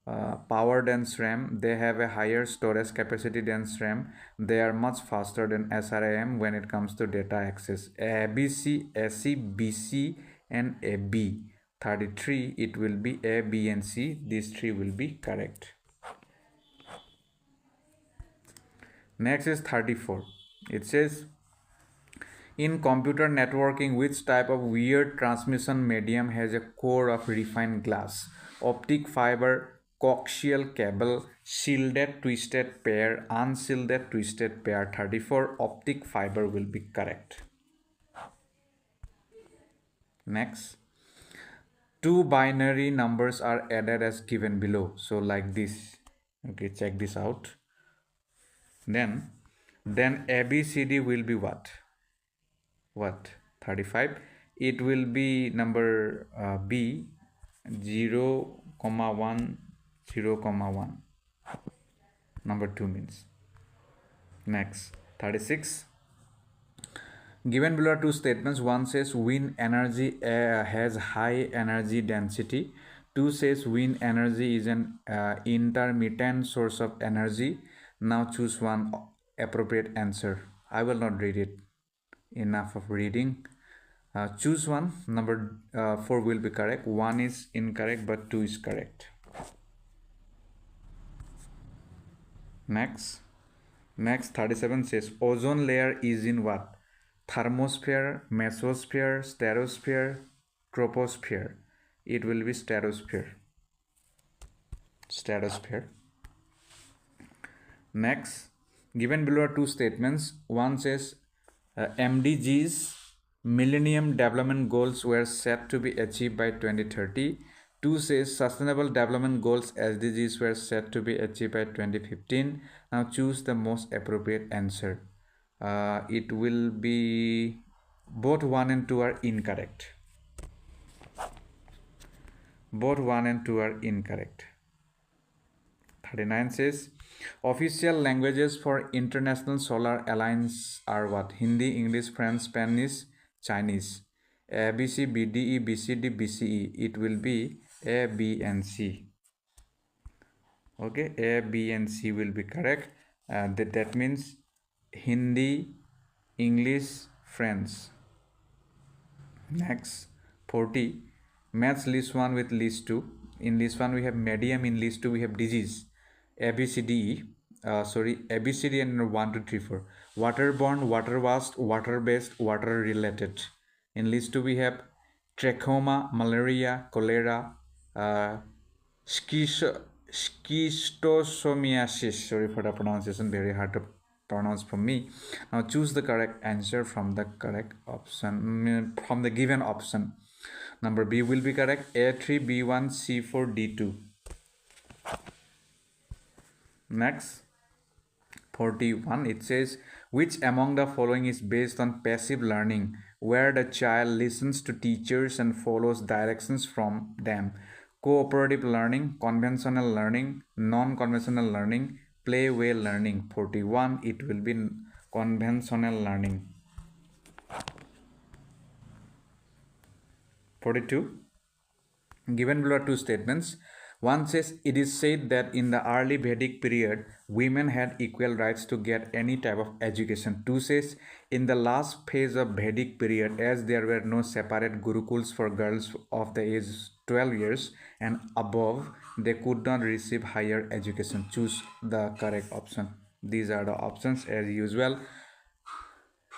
power than SRAM. They have a higher storage capacity than SRAM. They are much faster than SRAM when it comes to data access. ABC, AC, BC, and AB. 33, it will be A, B, and C. These three will be correct. Next is 34. It says, in computer networking, which type of weird transmission medium has a core of refined glass? Optic fiber, coaxial cable, shielded twisted pair, unshielded twisted pair. 34. Optic fiber will be correct. Next. Two binary numbers are added as given below. So like this. Okay, check this out. Then ABCD will be what? 35. It will be number B, 0, 1, 0, 1. Number 2 means. Next, 36. Given below are two statements. One says wind energy has high energy density. Two says wind energy is an intermittent source of energy. Now choose one appropriate answer. I will not read it. Enough of reading. Choose one. Number 4 will be correct. 1 is incorrect, but 2 is correct. Next 37 says ozone layer is in what? Thermosphere, mesosphere, stratosphere, troposphere. It will be stratosphere. Next, given below are two statements. One says MDGs, Millennium Development Goals, were set to be achieved by 2030. 2 says Sustainable Development Goals SDGs were set to be achieved by 2015. Now choose the most appropriate answer. It will be both 1 and 2 are incorrect. Both 1 and 2 are incorrect. 39 says official languages for International Solar Alliance are what? Hindi, English, French, Spanish, Chinese. A, B, C, B, D, E, B, C, D, B, C, E. It will be A, B, and C. Okay, A, B, and C will be correct. That means Hindi, English, French. Next, 40. Match list 1 with list 2. In list 1 we have medium, in list 2 we have disease. A, B, C, D, E. A, B, C, D, and 1, 2, 3, 4. Waterborne, water-washed, water-based, water-related. In list 2 we have trachoma, malaria, cholera, schistosomiasis. Sorry for the pronunciation, very hard to pronounce for me. Now choose the correct answer from the correct option, from the given option. Number B will be correct. A3, B1, C4, D2. Next, 41. It says which among the following is based on passive learning, where the child listens to teachers and follows directions from them? Cooperative learning, conventional learning, non-conventional learning, play way learning. 41. It will be conventional learning. 42. Given below are two statements. One says it is said that in the early Vedic period, women had equal rights to get any type of education. 2 says in the last phase of Vedic period, as there were no separate gurukuls for girls of the age 12 years and above, they could not receive higher education. Choose the correct option. These are the options as usual.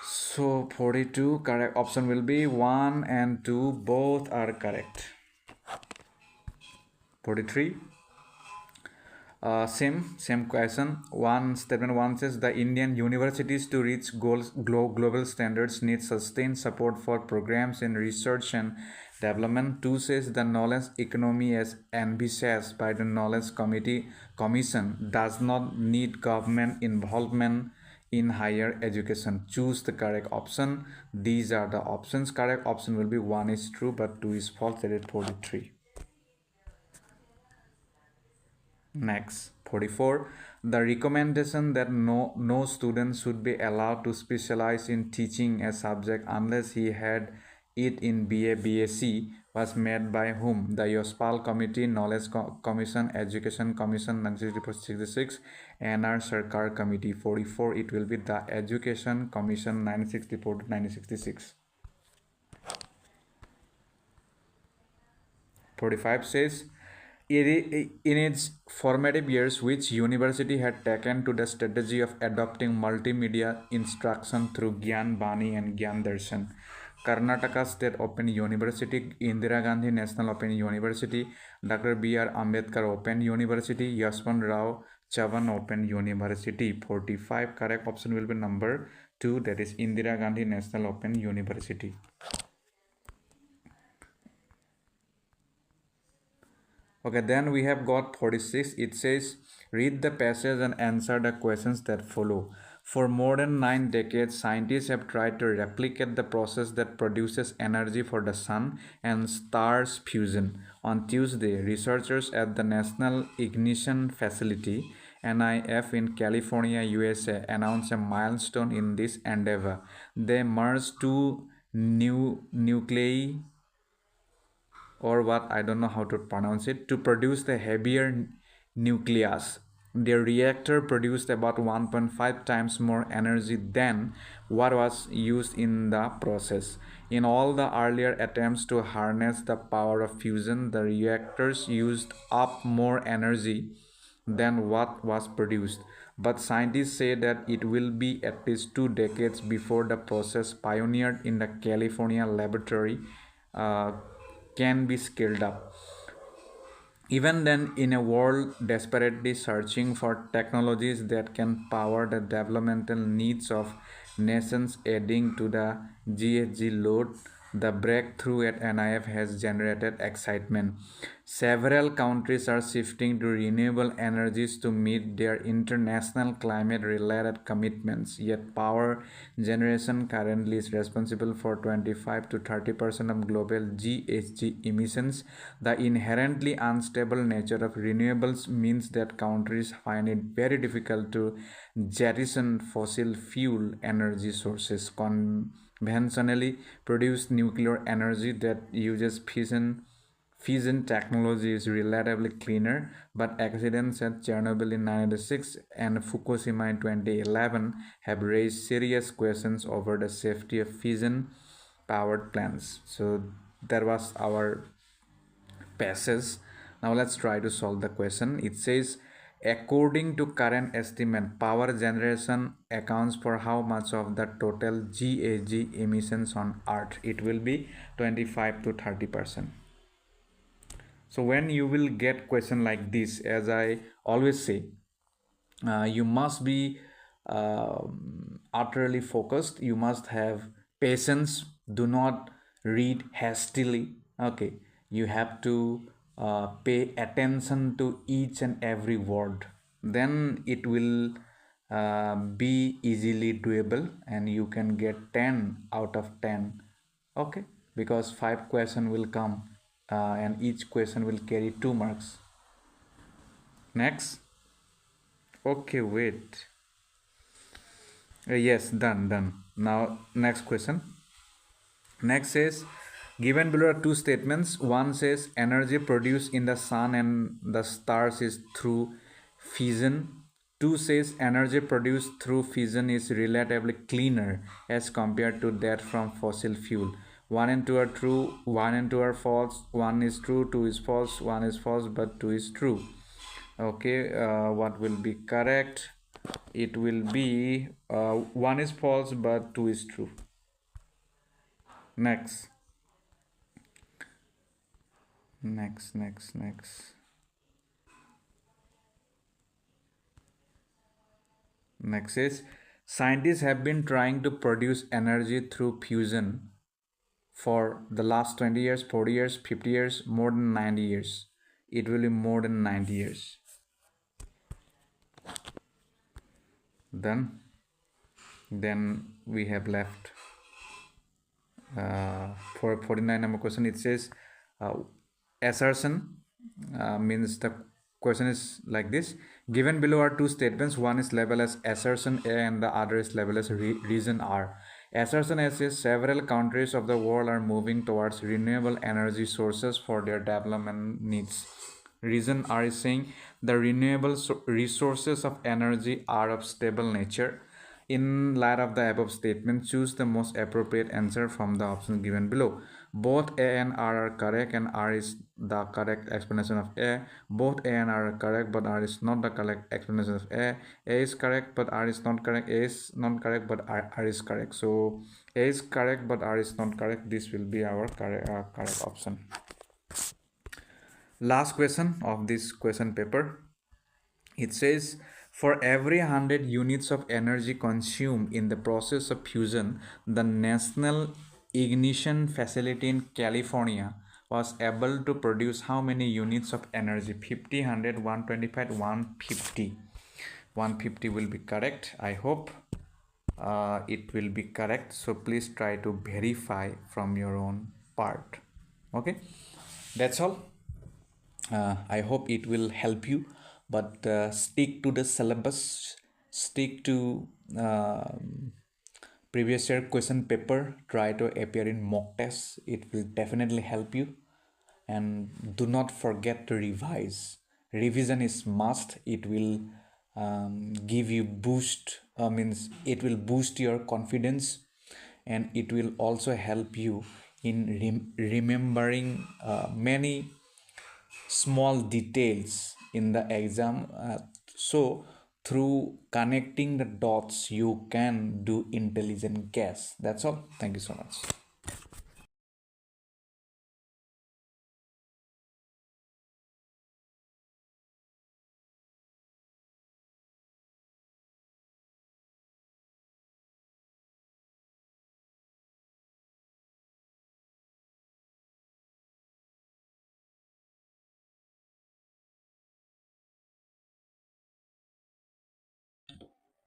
So 42, correct option will be 1 and 2, both are correct. 43. Same question. Statement 1 says the Indian universities to reach global standards need sustained support for programs in research and development. 2 says the knowledge economy as envisaged by the Knowledge Commission does not need government involvement in higher education. Choose the correct option. These are the options. Correct option will be 1 is true but 2 is false. That is 43. Next, 44. The recommendation that no student should be allowed to specialize in teaching a subject unless he had it in BA, BSc was made by whom? The Yospal Committee, Knowledge Commission, Education Commission 1964-66, NR Sarkar Committee. 44. It will be the Education Commission 1964-1966. 45 says In its formative years, which university had taken to the strategy of adopting multimedia instruction through Gyan Bani and Gyan Darshan? Karnataka State Open University, Indira Gandhi National Open University, Dr. B.R. Ambedkar Open University, Yashwant Rao Chavan Open University. 45 correct option will be number 2, that is Indira Gandhi National Open University. Okay, then we have got 46. It says, read the passage and answer the questions that follow. For more than 9 decades, scientists have tried to replicate the process that produces energy for the sun and stars fusion. On Tuesday, researchers at the National Ignition Facility (NIF) in California, USA, announced a milestone in this endeavor. They merged two new nuclei, or what, I don't know how to pronounce it, to produce the heavier nucleus. Their reactor produced about 1.5 times more energy than what was used in the process. In all the earlier attempts to harness the power of fusion, the reactors used up more energy than what was produced. But scientists say that it will be at least 2 decades before the process pioneered in the California laboratory uh, can be scaled up. Even then, in a world desperately searching for technologies that can power the developmental needs of nations adding to the GHG load, the breakthrough at NIF has generated excitement. Several countries are shifting to renewable energies to meet their international climate related commitments, yet, power generation currently is responsible for 25 to 30% of global GHG emissions. The inherently unstable nature of renewables means that countries find it very difficult to jettison fossil fuel energy sources. Conventionally produced nuclear energy that uses fission technology is relatively cleaner, but accidents at Chernobyl in 1996 and Fukushima in 2011 have raised serious questions over the safety of fission powered plants. So that was our passage. Now let's try to solve the question. It says, according to current estimate, power generation accounts for how much of the total GHG emissions on Earth? It will be 25 to 30%. So when you will get question like this, as I always say, you must be utterly focused. You must have patience. Do not read hastily. Okay, you have to pay attention to each and every word. Then it will be easily doable, and you can get 10 out of 10. Okay, because 5 question will come, and each question will carry 2 marks. Next. Okay, wait. Yes, done. Now, next question. Next says, given below are two statements. One says energy produced in the sun and the stars is through fission. Two says energy produced through fission is relatively cleaner as compared to that from fossil fuel. 1 and 2 are true, 1 and 2 are false, 1 is true, 2 is false, 1 is false, but 2 is true. Okay, what will be correct? It will be 1 is false but 2 is true. Next. Next is, scientists have been trying to produce energy through fusion for the last 20 years, 40 years, 50 years, more than 90 years. It will be more than 90 years. Then we have left for 49 number question. It says assertion means the question is like this: given below are two statements, one is labeled as assertion A and the other is labeled as reason R. Assertion A says several countries of the world are moving towards renewable energy sources for their development needs. Reason R is saying the renewable resources of energy are of stable nature In light of the above statement, choose the most appropriate answer from the options given below. Both A and R are correct, and R is the correct explanation of A. Both A and R are correct, but R is not the correct explanation of A. A is correct, but R is not correct. A is not correct, but R is correct. So A is correct, but R is not correct. This will be our correct option. Last question of this question paper. It says, for every 100 units of energy consumed in the process of fusion, the National Ignition Facility in California was able to produce how many units of energy? 50, 100, 125, 150. 150 will be correct. I hope it will be correct. So please try to verify from your own part. Okay, that's all. I hope it will help you, but stick to the syllabus, stick to previous year question paper, try to appear in mock tests. It will definitely help you, and do not forget to revise. Revision is must. It will give you boost, means it will boost your confidence, and it will also help you in remembering many small details in the exam. So through connecting the dots you can do intelligent guess. That's all. Thank you so much.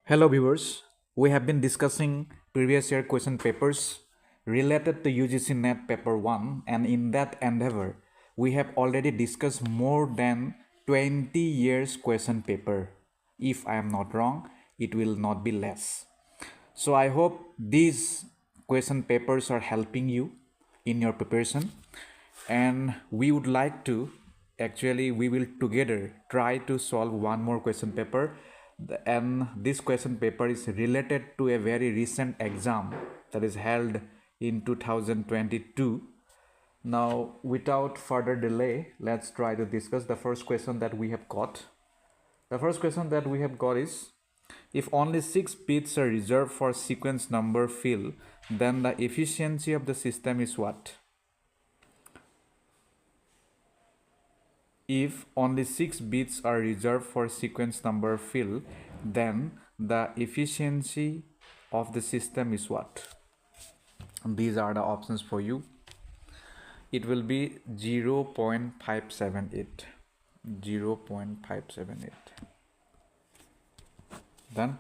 Hello viewers, we have been discussing previous year question papers related to UGC NET paper 1, and in that endeavor we have already discussed more than 20 years question paper. If I am not wrong, it will not be less. So I hope these question papers are helping you in your preparation, and we would like to, actually we will together try to solve one more question paper, and this question paper is related to a very recent exam that is held in 2022. Now without further delay, let's try to discuss the first question that we have got. The first question that we have got is, if only 6 bits are reserved for sequence number fill, then the efficiency of the system is what? If only 6 bits are reserved for sequence number fill, then the efficiency of the system is what? These are the options for you. It will be 0.578. 0.578. Then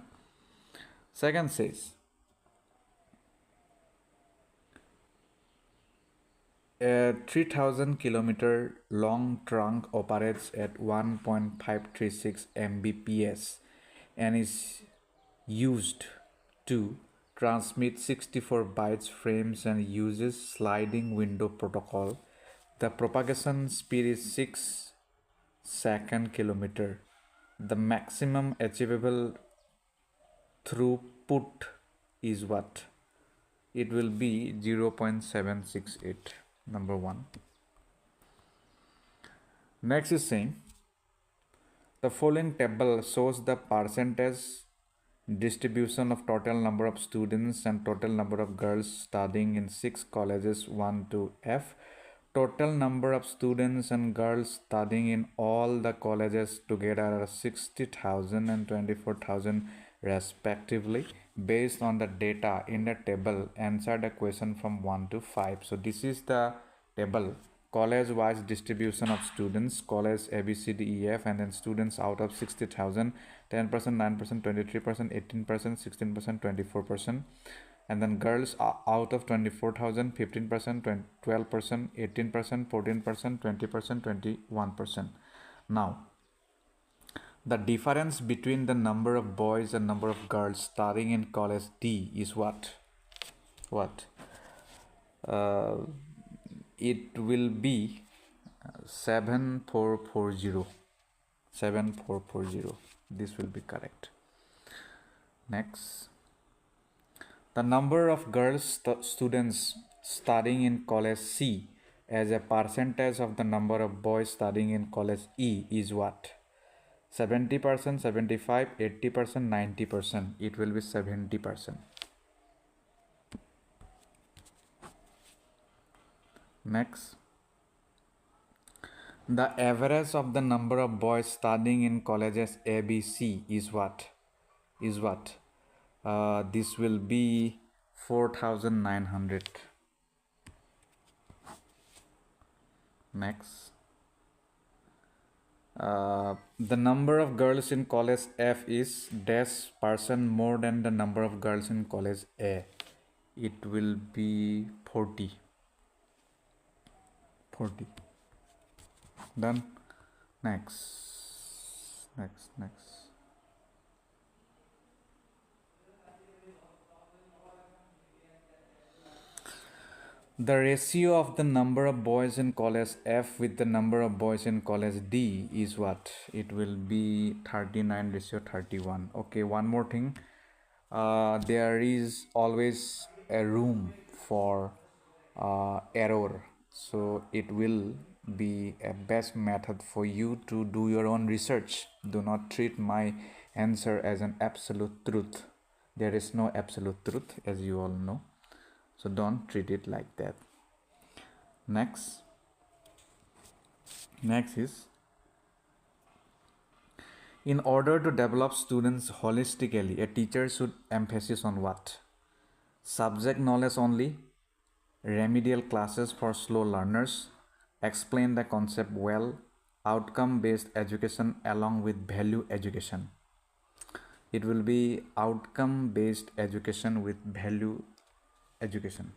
second says, a 3000 kilometer long trunk operates at 1.536 Mbps and is used to transmit 64 bytes frames and uses sliding window protocol. The propagation speed is 6 second kilometer. The maximum achievable throughput is what? It will be 0.768. Number 1. Next is saying, the following table shows the percentage distribution of total number of students and total number of girls studying in 6 colleges 1 to F. Total number of students and girls studying in all the colleges together are 60,000 and 24,000 respectively. Based on the data in the table, answer the question from 1 to 5. So this is the table: college wise distribution of students, college A B C D E F, and then students out of 60,000, 10%, 9%, 23%, 18%, 16%, 24%, and then girls out of 24,000, 15%, 12%, 18%, 14%, 20%, 21%. Now the difference between the number of boys and number of girls studying in college D is what? Uh, it will be 7440. 7440. This will be correct. Next. The number of girls students studying in college C as a percentage of the number of boys studying in college E is what? 70%, 75, 80%, 90%. It will be 70%. Next. The average of the number of boys studying in colleges ABC is what? This will be 4,900. Next. The number of girls in college F is dash percent more than the number of girls in college A. It will be 40. Done. Next. The ratio of the number of boys in college F with the number of boys in college D is what? It will be 39:31. Okay, one more thing. There is always a room for error, so it will be a best method for you to do your own research. Do not treat my answer as an absolute truth. There is no absolute truth, as you all know, so don't treat it like that. Next is, in order to develop students holistically, a teacher should emphasize on what? Subject knowledge only, remedial classes for slow learners, explain the concept well, outcome-based education along with value education. It will be outcome-based education with value education.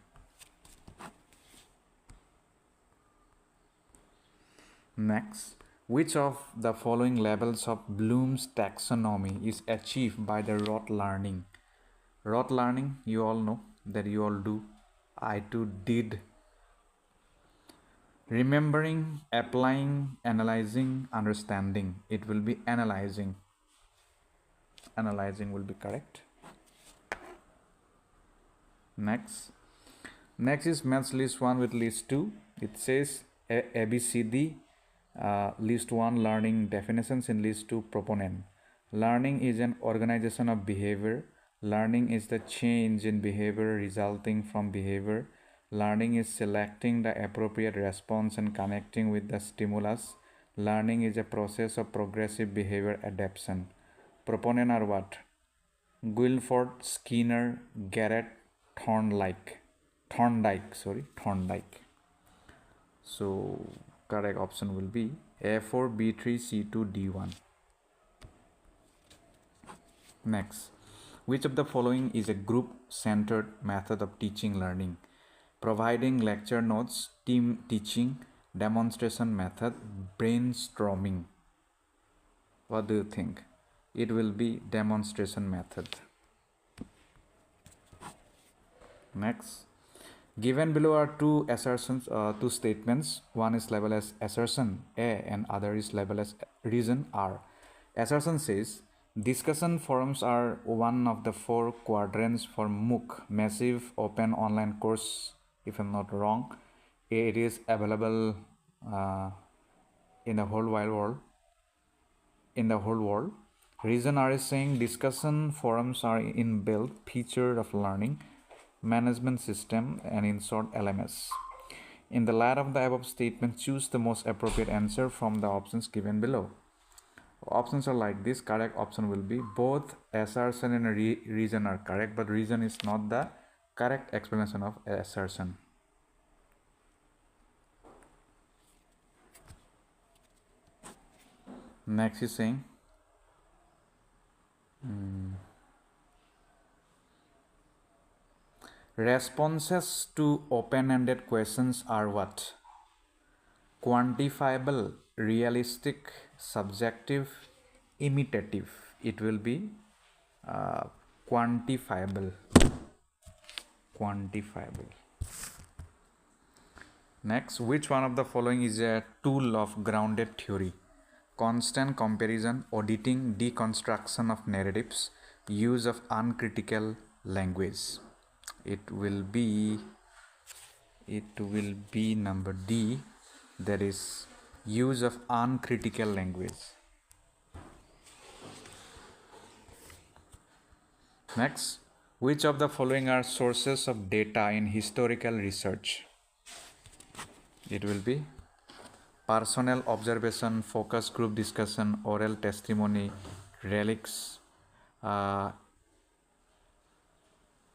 Next, which of the following levels of Bloom's taxonomy is achieved by the rote learning? Rote learning, you all know that you all do. I too did. Remembering, applying, analyzing, understanding. It will be analyzing. Analyzing will be correct. Next is maths list 1 with list 2. It says ABCD, list 1 learning definitions, in list 2 proponent. Learning is an organization of behavior. Learning is the change in behavior resulting from behavior. Learning is selecting the appropriate response and connecting with the stimulus. Learning is a process of progressive behavior adaptation. Proponent are what? Guilford, Skinner, Garrett, Thorndike. So correct option will be A4, B3, C2, D1. Next, which of the following is a group-centered method of teaching learning? Providing lecture notes, team teaching, demonstration method, brainstorming. What do you think? It will be demonstration method. Next, given below are two assertions, two statements. One is labeled as assertion A and other is labeled as reason R. Assertion says discussion forums are one of the 4 quadrants for MOOC, massive open online course. If I'm not wrong, it is available in the whole wide world. Reason R is saying discussion forums are inbuilt feature of learning management system, and in short LMS. In the light of the above statement, choose the most appropriate answer from the options given below. Options are like this. Correct option will be both assertion and reason are correct, but reason is not the correct explanation of assertion. Next is saying responses to open-ended questions are what? Quantifiable, realistic, subjective, imitative. It will be quantifiable. Next, which one of the following is a tool of grounded theory? Constant comparison, auditing, deconstruction of narratives, use of uncritical language. it will be number D, that is use of uncritical language. Next, which of the following are sources of data in historical research? It will be personal observation, focus group discussion, oral testimony, relics,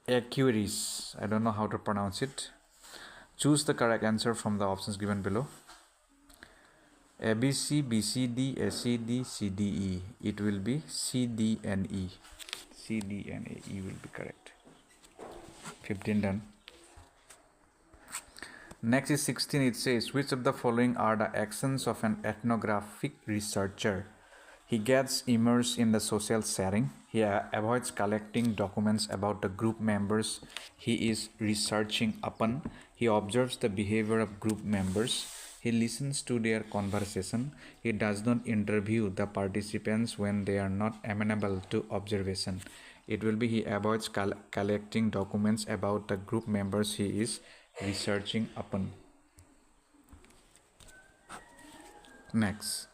accuracies. I don't know how to pronounce it. Choose the correct answer from the options given below. ABC, BCD, ACD, CDE. It will be CD and E. CD and E will be correct. 15 done. Next is 16. It says, which of the following are the actions of an ethnographic researcher? He gets immersed in the social setting. He avoids collecting documents about the group members he is researching upon. He observes the behavior of group members. He listens to their conversation. He does not interview the participants when they are not amenable to observation. It will be he avoids collecting documents about the group members he is researching upon. Next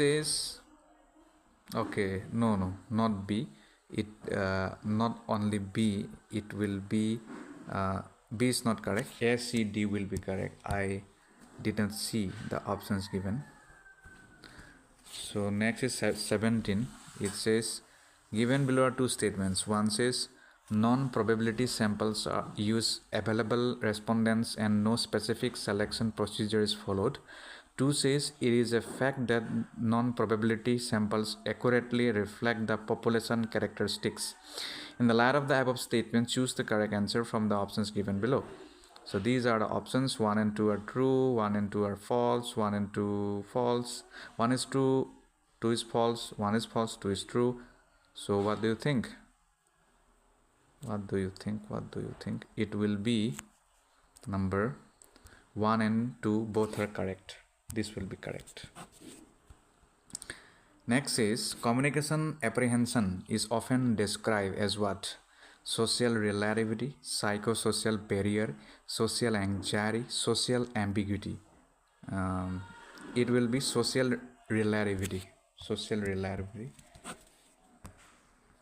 is, okay, no, not B. It not only B, it will be B is not correct. A, C, D will be correct. I didn't see the options given. So next is 17. It says, given below are two statements. One says non-probability samples use available respondents and no specific selection procedure is followed. 2 says it is a fact that non-probability samples accurately reflect the population characteristics. In the light of the above statement, choose the correct answer from the options given below. So these are the options. 1 and 2 are true, 1 and 2 are false, 1 and 2 false, 1 is true, 2 is false, 1 is false, 2 is true. So what do you think? What do you think? It will be number 1 and 2 both are correct. This will be correct. Next is communication apprehension is often described as what? Social relativity, psychosocial barrier, social anxiety, social ambiguity. It will be social relativity.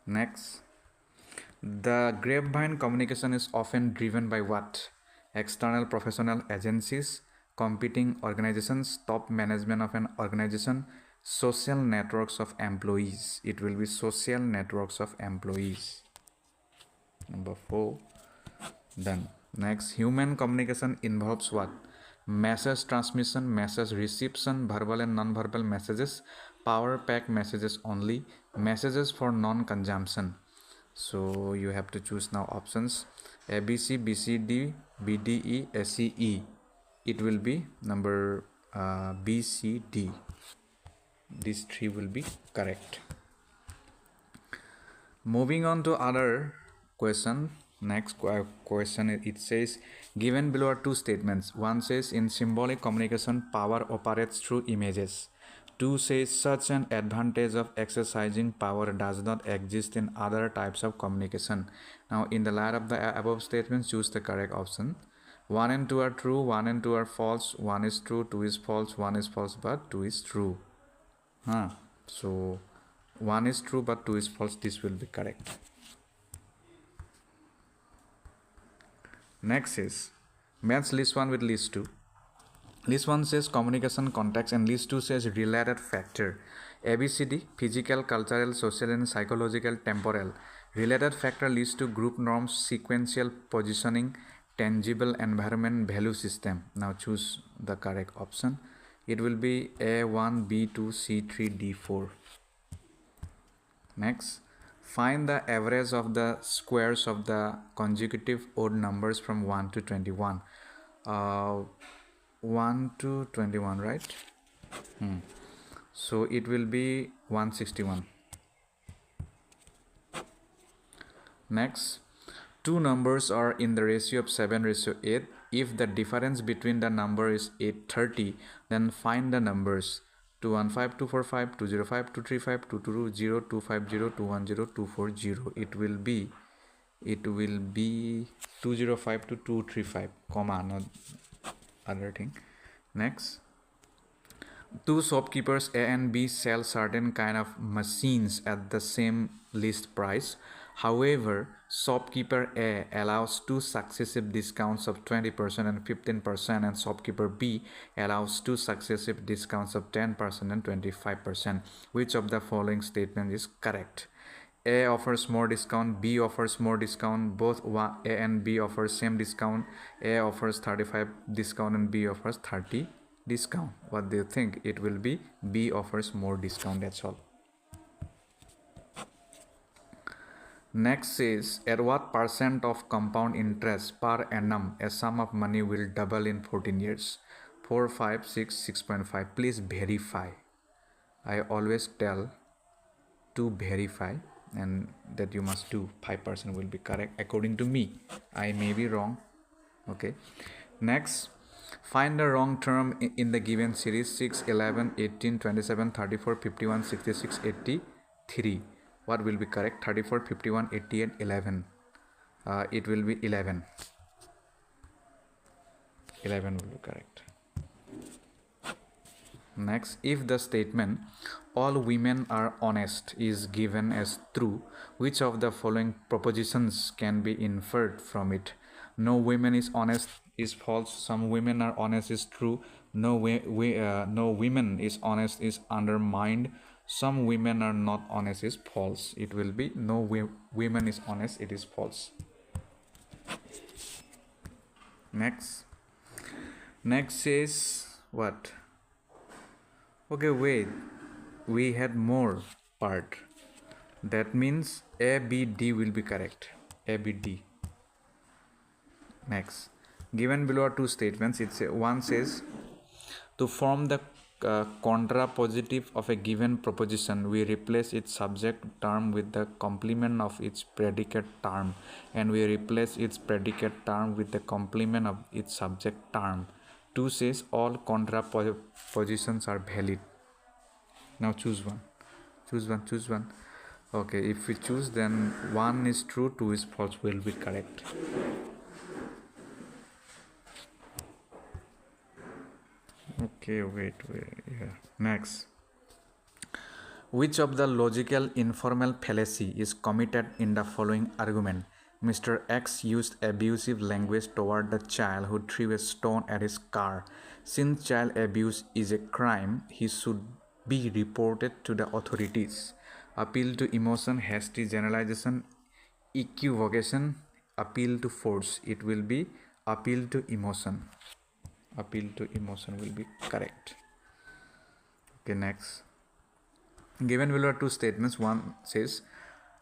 Next, the grapevine communication is often driven by what? External professional agencies, competing organizations, top management of an organization, social networks of employees. It will be social networks of employees. Number 4 done. Next, human communication involves what? Message transmission, message reception, verbal and non-verbal messages, power pack messages only, messages for non-consumption. So you have to choose now options ABC, BCD, BDE, SEE. It will be number BCD. These 3 will be correct. Moving on to other question. Next question, it says, given below are two statements. One says, in symbolic communication, power operates through images. 2 says, such an advantage of exercising power does not exist in other types of communication. Now, in the light of the above statements, choose the correct option. 1 and 2 are true, 1 and 2 are false, 1 is true, 2 is false, 1 is false, but 2 is true. So 1 is true, but 2 is false. This will be correct. Next is match list 1 with list 2. List 1 says communication context and list 2 says related factor. ABCD, physical, cultural, social and psychological, temporal. Related factor leads to group norms, sequential positioning, tangible environment, value system. Now choose the correct option. It will be A1, B2, C3, D4. Next, find the average of the squares of the consecutive odd numbers from 1 to 21. 1 to 21, right? So it will be 161. Next, two numbers are in the ratio of 7:8. If the difference between the number is 830, then find the numbers 215, 245, 205, 235, 220, 250, 210, 240. It will be it will be 205 to 235 comma, not other thing. Next, two shopkeepers A and B sell certain kind of machines at the same list price. However, shopkeeper A allows two successive discounts of 20% and 15%, and shopkeeper B allows two successive discounts of 10% and 25%. Which of the following statement is correct? A offers more discount, B offers more discount, both A and B offers same discount. A offers 35 discount and B offers 30 discount. What do you think? It will be B offers more discount, that's all. Next is, at what percent of compound interest per annum a sum of money will double in 14 years? 4, 5, 6, 6.5. Please verify. I always tell to verify, and that you must do. 5% will be correct according to me. I may be wrong. Okay. Next, find the wrong term in the given series: 6, 11, 18, 27, 34, 51, 66, 83. What will be correct? 34, 51, 88, 11. It will be 11. 11 will be correct. Next, if the statement all women are honest is given as true, which of the following propositions can be inferred from it? No women is honest is false. Some women are honest is true. No women is honest is undermined. Some women are not honest is false. It will be no women is honest, it is false. Next is what? Okay, wait, we had more part. That means A, B, D will be correct. A, B, D. Next, given below are two statements. One says, to form the contrapositive of a given proposition, we replace its subject term with the complement of its predicate term, and we replace its predicate term with the complement of its subject term. 2 says all contrapositions are valid. Now choose one. Choose one. Okay, if we choose, then 1 is true, 2 is false will be correct. Okay, wait. Yeah. Next. Which of the logical informal fallacy is committed in the following argument? Mr. X used abusive language toward the child who threw a stone at his car. Since child abuse is a crime, he should be reported to the authorities. Appeal to emotion, hasty generalization, equivocation, appeal to force. It will be appeal to emotion. Appeal to emotion will be correct. Okay, next. Given below are two statements. One says,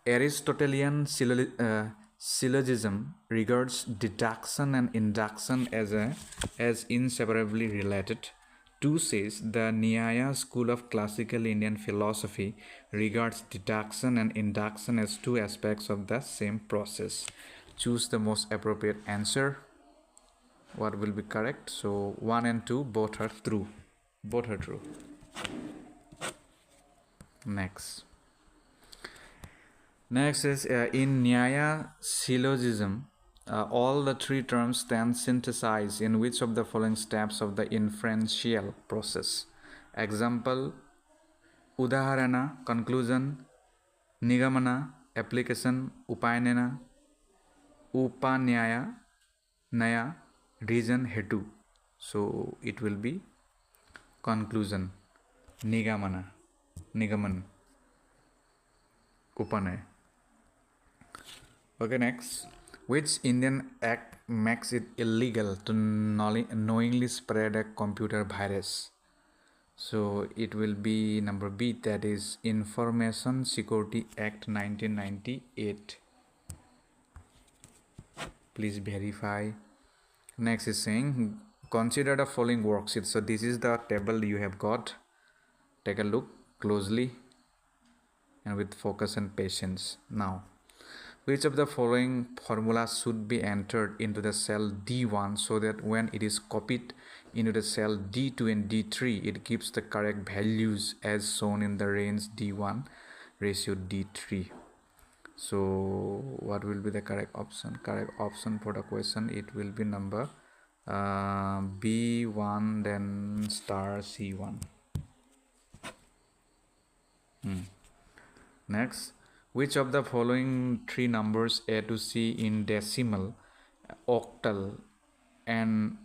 Aristotelian syllogism regards deduction and induction as inseparably related. 2 says, the Nyaya school of classical Indian philosophy regards deduction and induction as two aspects of the same process. Choose the most appropriate answer. What will be correct? So 1 and 2 both are true. Both are true. Next is in Nyaya syllogism, all the three terms stand synthesized in which of the following steps of the inferential process? Example: udaharana, conclusion; nigamana, application; upayana, upanyaya, naya, reason, hetu. So it will be conclusion, nigaman, upanaya. Okay, next. Which Indian act makes it illegal to knowingly spread a computer virus? So it will be number B, that is Information Security Act 1998. Please verify. Next is saying, consider the following worksheet. So this is the table you have got. Take a look closely and with focus and patience. Now, which of the following formulas should be entered into the cell D1 so that when it is copied into the cell D2 and D3, it gives the correct values as shown in the range D1 ratio D3? So what will be the correct option? Correct option for the question, it will be number B1 then star C1. Next, which of the following three numbers A to C in decimal, octal and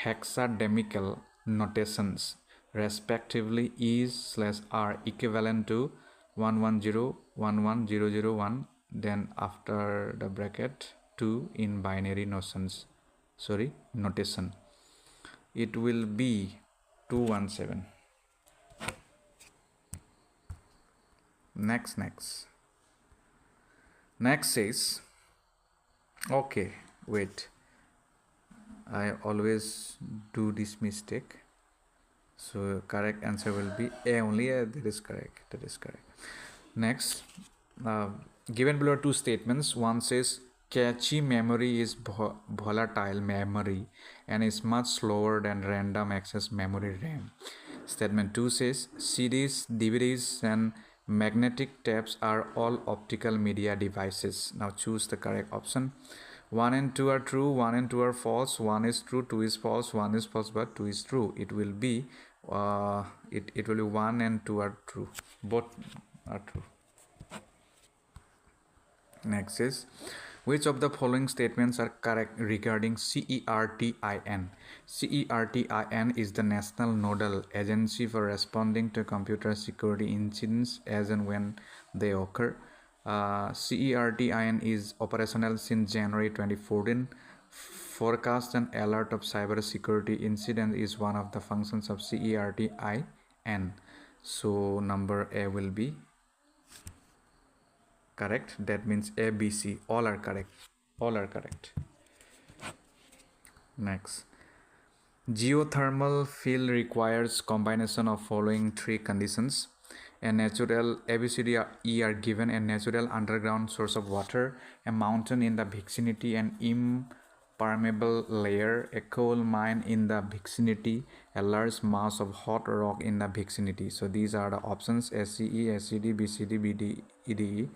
hexadecimal notations respectively is/are equivalent to 110 11001, then after the bracket 2 in binary notation, it will be 217. Next says, okay, wait, I always do this mistake. So correct answer will be A only. That is correct. Next, given below two statements. One says cache memory is volatile memory and is much slower than random access memory RAM. Statement 2 says CDs, DVDs and magnetic tapes are all optical media devices. Now choose the correct option. 1 and 2 are true, 1 and 2 are false, 1 is true, 2 is false, 1 is false, but 2 is true. It will be it will be 1 and 2 are true. Both are true. Next is, which of the following statements are correct regarding CERTIN? CERTIN is the National Nodal Agency for responding to computer security incidents as and when they occur. CERTIN is operational since January 2014. Forecast and alert of cyber security incident is one of the functions of CERTIN. So number A will be correct. That means A, B, C, all are correct. Next, geothermal field requires combination of following three conditions. A natural A, B, C, D, E are given: a natural underground source of water, a mountain in the vicinity, an impermeable layer, a coal mine in the vicinity, a large mass of hot rock in the vicinity. So these are the options: SCE, SCD, BCD, BD, EDE.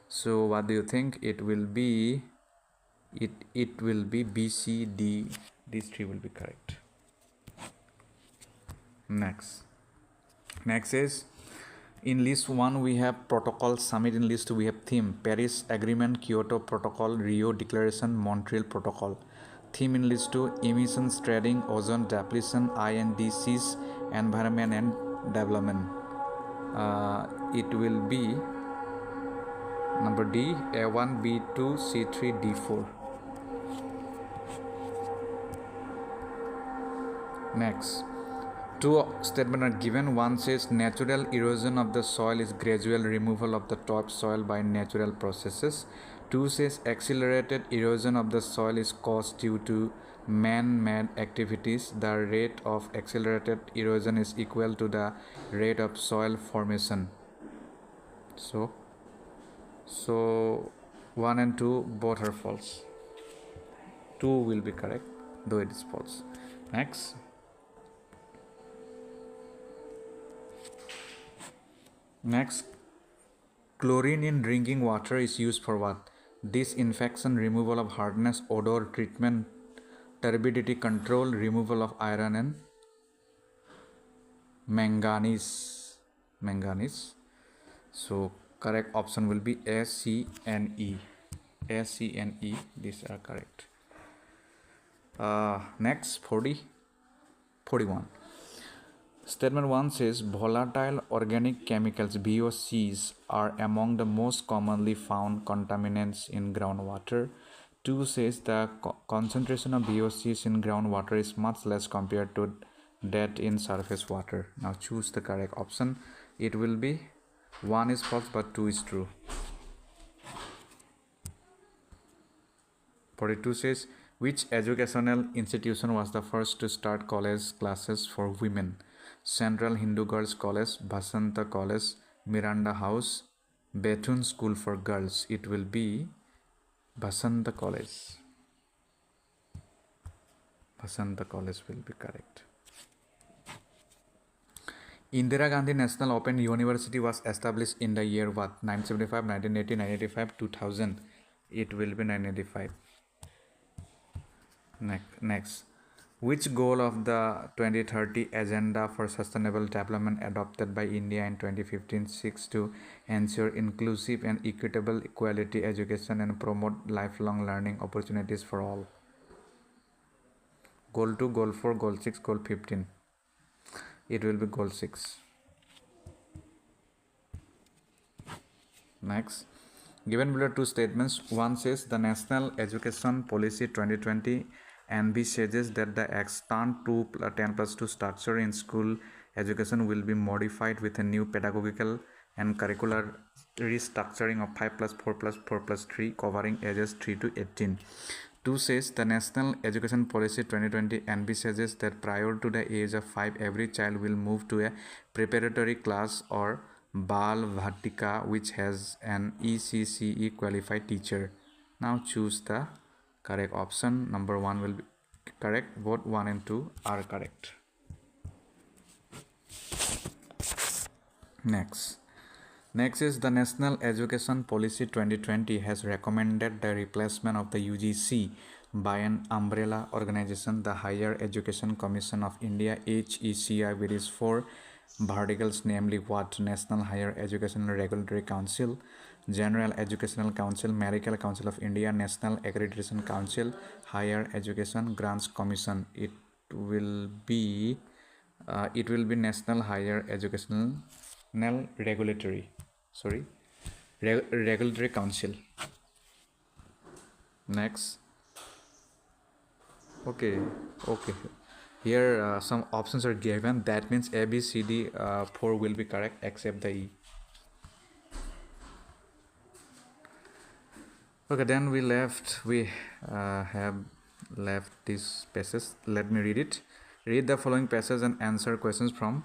So what do you think? It will be BCD. These three will be correct. Next is, in list 1 we have protocol summit. In list 2 we have theme: Paris Agreement, Kyoto Protocol, Rio Declaration, Montreal Protocol. Theme in list 2: emissions trading, ozone depletion, INDCs, environment and development. It will be number D, A1, B2, C3, D4. Next, two statements are given. One says natural erosion of the soil is gradual removal of the topsoil by natural processes. 2 says accelerated erosion of the soil is caused due to man-made activities. The rate of accelerated erosion is equal to the rate of soil formation. So 1 and 2 both are false. 2 will be correct, though it is false. Next, chlorine in drinking water is used for what? Disinfection, removal of hardness, odor treatment, turbidity control, removal of iron and manganese. So correct option will be A, C and E. A, C and E, these are correct. Next, 41. Statement 1 says volatile organic chemicals VOCs are among the most commonly found contaminants in groundwater. 2 says the concentration of VOCs in groundwater is much less compared to that in surface water. Now choose the correct option. It will be 1 is false but 2 is true. 42 says, which educational institution was the first to start college classes for women? Central Hindu Girls College, Basanta College, Miranda House, Bethune School for Girls. It will be Basanta College. Basanta College will be correct. Indira Gandhi National Open University was established in the year what? 1975, 1980, 1985, 2000. It will be 1985. Next. Which goal of the 2030 Agenda for Sustainable Development adopted by India in 2015 seeks to ensure inclusive and equitable quality education and promote lifelong learning opportunities for all? Goal 2, Goal 4, Goal 6, Goal 15. It will be Goal 6. Next. Given below two statements, one says the National Education Policy 2020 envisages that the extant 10+2 structure in school education will be modified with a new pedagogical and curricular restructuring of 5+4+4+3 covering ages 3 to 18. 2 says the National Education Policy 2020 envisages that prior to the age of 5, every child will move to a preparatory class or Bal Bhatika, which has an ECCE qualified teacher. Now choose the correct option. Number 1 will be correct. Both 1 and 2 are correct. Next is the National Education Policy 2020 has recommended the replacement of the UGC by an umbrella organization, the Higher Education Commission of India HECI, with its 4 verticals, namely what? National Higher Education Regulatory Council, General Educational Council, Medical Council of India, National Accreditation Council, Higher Education Grants Commission. It will be National Higher Educational Regulatory Council. Next. Okay. Here some options are given. That means A, B, C, D, 4 will be correct except the E. Okay, then we have left these passages. Let me read it. Read the following passage and answer questions from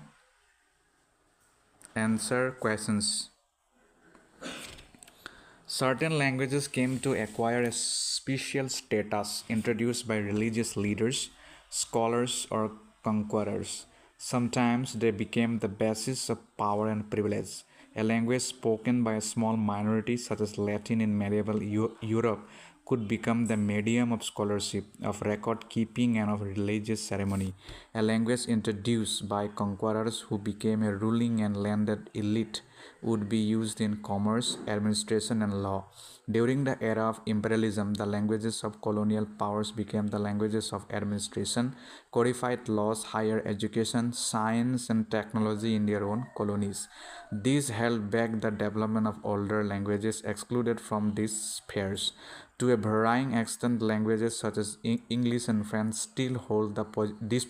Certain languages came to acquire a special status introduced by religious leaders, scholars, or conquerors. Sometimes they became the basis of power and privilege. A language spoken by a small minority, such as Latin in medieval Europe, could become the medium of scholarship, of record keeping, and of religious ceremony. A language introduced by conquerors who became a ruling and landed elite would be used in commerce, administration, and law. During the era of imperialism, the languages of colonial powers became the languages of administration, codified laws, higher education, science, and technology in their own colonies. These held back the development of older languages excluded from these spheres. To a varying extent, languages such as English and French still hold this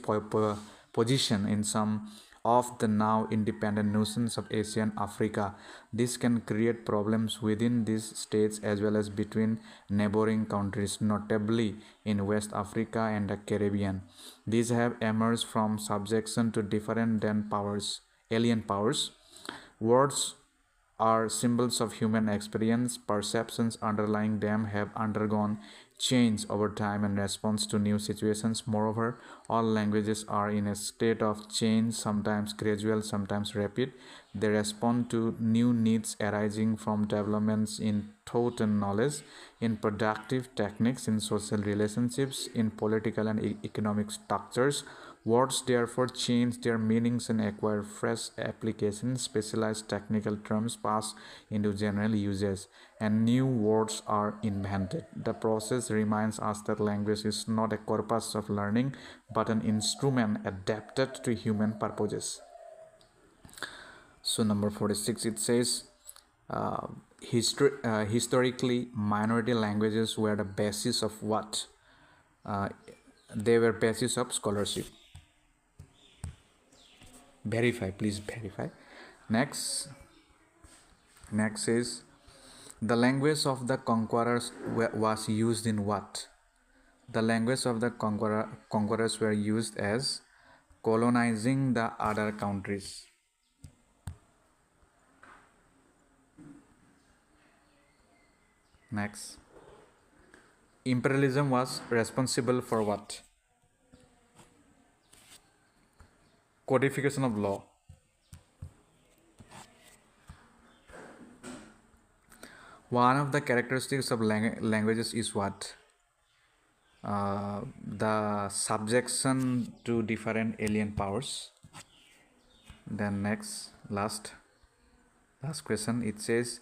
position in some of the now independent nations of Asia and Africa. This can create problems within these states as well as between neighboring countries, notably in West Africa and the Caribbean. These have emerged from subjection to different alien powers. Words are symbols of human experience. Perceptions underlying them have undergone change over time in response to new situations. Moreover, all languages are in a state of change, sometimes gradual, sometimes rapid. They respond to new needs arising from developments in thought and knowledge, in productive techniques, in social relationships, in political and economic structures. Words therefore change their meanings and acquire fresh applications. Specialized technical terms pass into general usage, and new words are invented. The process reminds us that language is not a corpus of learning, but an instrument adapted to human purposes. So number 46, it says, historically, minority languages were the basis of what? They were basis of scholarship. Verify, please verify. Next is the language of the conquerors was used in what? The language of the conquerors were used as colonizing the other countries. Next, imperialism was responsible for what? Codification of law. One of the characteristics of languages is what? The subjection to different alien powers. Then next, last question. It says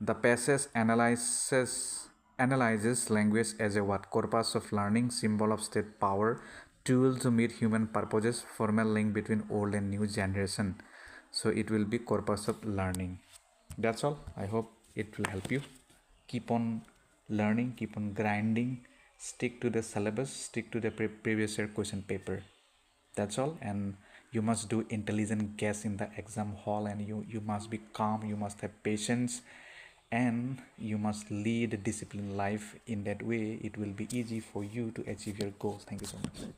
the passage analyzes language as a what? Corpus of learning, symbol of state power, tool to meet human purposes, formal link between old and new generation. So it will be corpus of learning. That's all. I hope it will help you. Keep on learning, keep on grinding, stick to the syllabus, stick to the previous year question paper. That's all. And you must do intelligent guess in the exam hall, and you must be calm, you must have patience, and you must lead a disciplined life. In that way it will be easy for you to achieve your goals. Thank you so much.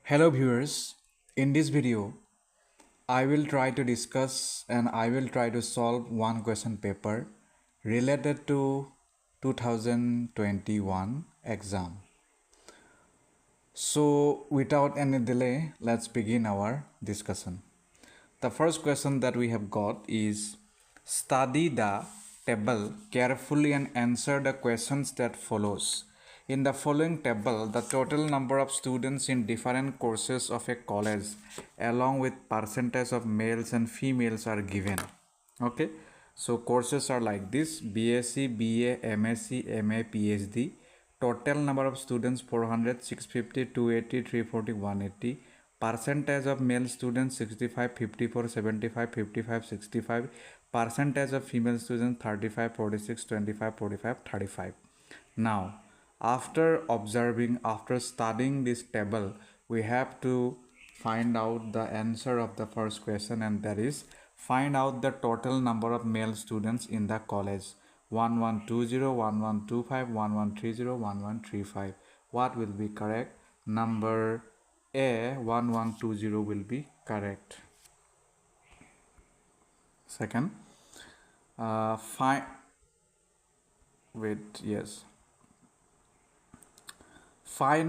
Hello viewers, in this video I will try to discuss and I will try to solve one question paper related to 2021 exam. So without any delay, let's begin our discussion. The first question that we have got is, study the table carefully and answer the questions that follows. In the following table, the total number of students in different courses of a college along with percentage of males and females are given. Okay, so courses are like this: BSc, BA, MSc, MA, PhD. Total number of students 400, 650, 280, 340, 180. Percentage of male students 65, 54, 75, 55, 65. Percentage of female students 35, 46, 25, 45, 35. Now, after observing, after studying this table, we have to find out the answer of the first question, and that is find out the total number of male students in the college. 1120, 1125, 1130, 1135. What will be correct? Number A, 1120 will be correct. Second, find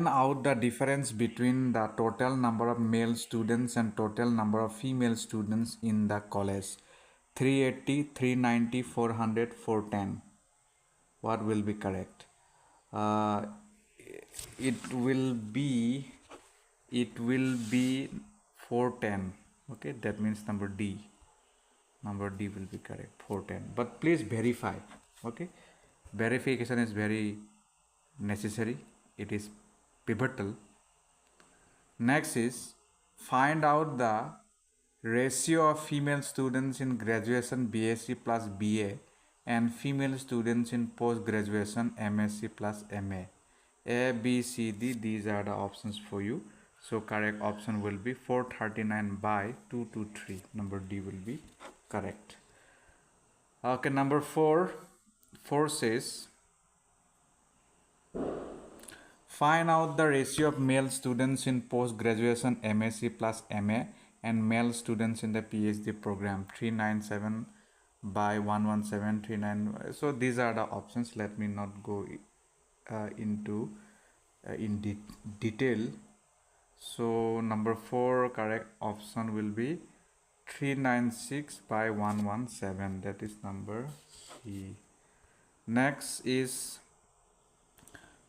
out the difference between the total number of male students and total number of female students in the college. 380, 390, 400, 410. What will be correct? It will be 410. Okay, that means number D will be correct, 410. But please verify. Okay, verification is very necessary, it is pivotal. Next is find out the ratio of female students in graduation BSc plus BA and female students in post graduation MSc plus MA. A, B, C, D, these are the options for you. So correct option will be 439 by 223. Number D will be correct. Okay, number 4 says find out the ratio of male students in post graduation MSc plus MA and male students in the PhD program. 397 by 117, 39. So these are the options. Let me not go into detail. So number 4 correct option will be 396 by 117. That is number C. Next is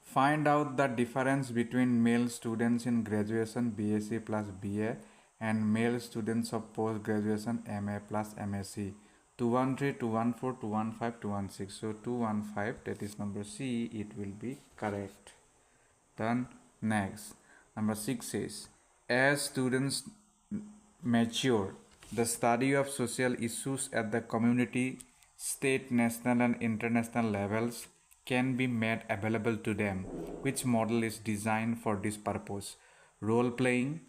find out the difference between male students in graduation BSc plus BA and male students of post graduation MA plus MSc. 213, 214, 215, 216. So 215, that is number C, it will be correct. Then next, number 6 is, as students mature, the study of social issues at the community, state, national and international levels can be made available to them. Which model is designed for this purpose? Role playing,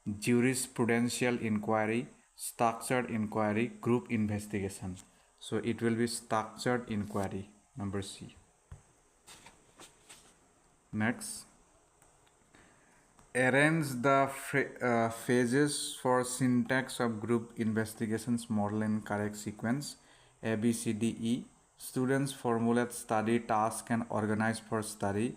jurisprudential inquiry, structured inquiry, group investigation. So it will be structured inquiry, number C. Next, arrange the phases for syntax of group investigations model in correct sequence. A, B, C, D, E. Students formulate study task and organize for study.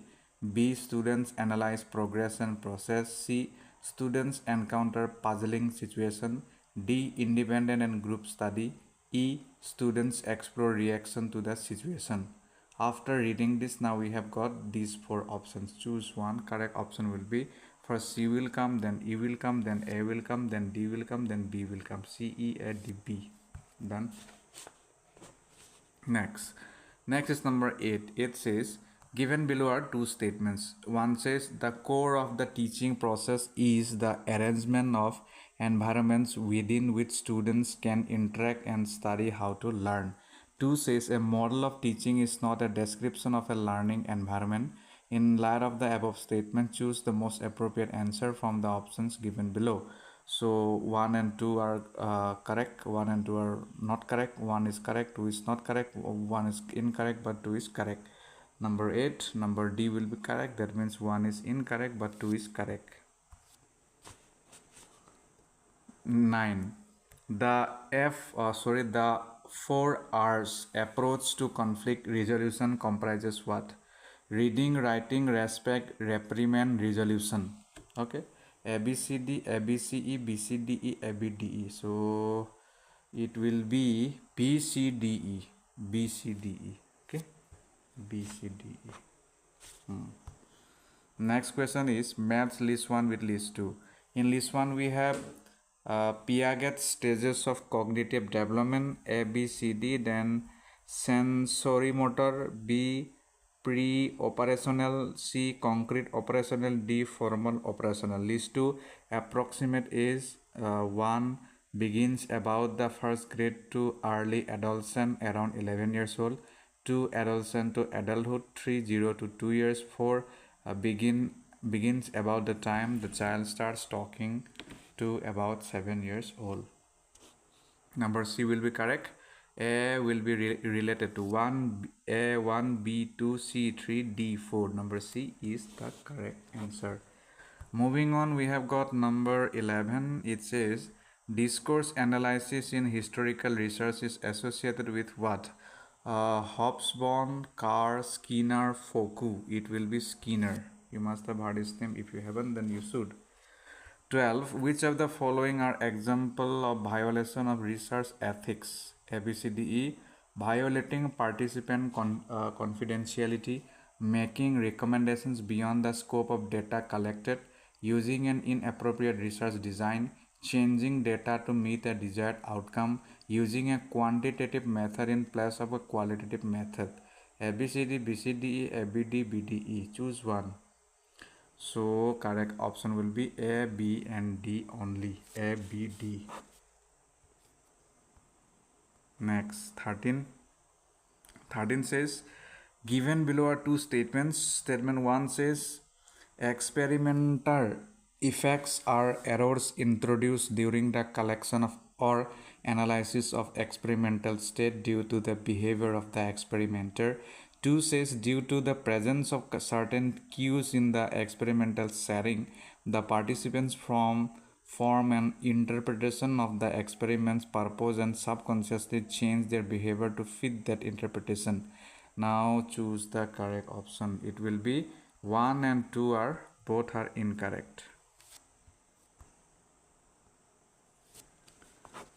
B, students analyze progress and process. C, students encounter puzzling situation. D, independent and group study. E. Students explore reaction to the situation. After reading this, now we have got these four options. Choose one. Correct option will be first C will come, then E will come, then A will come, then D will come, then B will come. C, E, A, D, B. Done. Next is number 8. It says, given below are two statements. One says the core of the teaching process is the arrangement of environments within which students can interact and study how to learn. 2 says a model of teaching is not a description of a learning environment. In light of the above statement, choose the most appropriate answer from the options given below. So 1 and 2 are correct, 1 and 2 are not correct, 1 is correct, 2 is not correct, 1 is incorrect but 2 is correct. Number 8, number D will be correct, that means 1 is incorrect but 2 is correct. 9. The 4 R's approach to conflict resolution comprises what? Reading, writing, respect, reprimand, resolution. Okay. A B C D, A B C E, B C D E, A B D E. So it will be B C D E, B C D E. Okay. B C D E. Next question is maths list 1 with list 2. In list 1 we have Piaget's stages of cognitive development, A, B, C, D, then sensorimotor, B, pre-operational, C, concrete operational, D, formal operational. List 2 approximate is 1 begins about the first grade to early adolescent around 11 years old, 2 adolescent to adulthood 3 0 to 2 years, 4 begins about the time the child starts talking to about 7 years old. Number C will be correct. A will be related to 1 A, 1 B, 2 C, 3 D, 4. Number C is the correct answer. Moving on, we have got number 11. It says discourse analysis in historical research is associated with what? Hobsbawm, Carr, Skinner, Foucault. It will be Skinner. You must have heard his name. If you haven't, then you should. 12. Which of the following are example of violation of research ethics? A, B, C, D, E. Violating participant confidentiality, making recommendations beyond the scope of data collected, using an inappropriate research design, changing data to meet a desired outcome, using a quantitative method in place of a qualitative method. A, B, C, D, B, C, D, E, A, B, D, B, D, E. Choose one. So correct option will be A, B and D only. A, B, D. Next 13. 13 says given below are two statements. Statement 1 says experimenter effects are errors introduced during the collection of or analysis of experimental state due to the behavior of the experimenter. 2 says due to the presence of certain cues in the experimental setting, the participants form an interpretation of the experiment's purpose and subconsciously change their behavior to fit that interpretation. Now choose the correct option. It will be 1 and 2 are both are incorrect.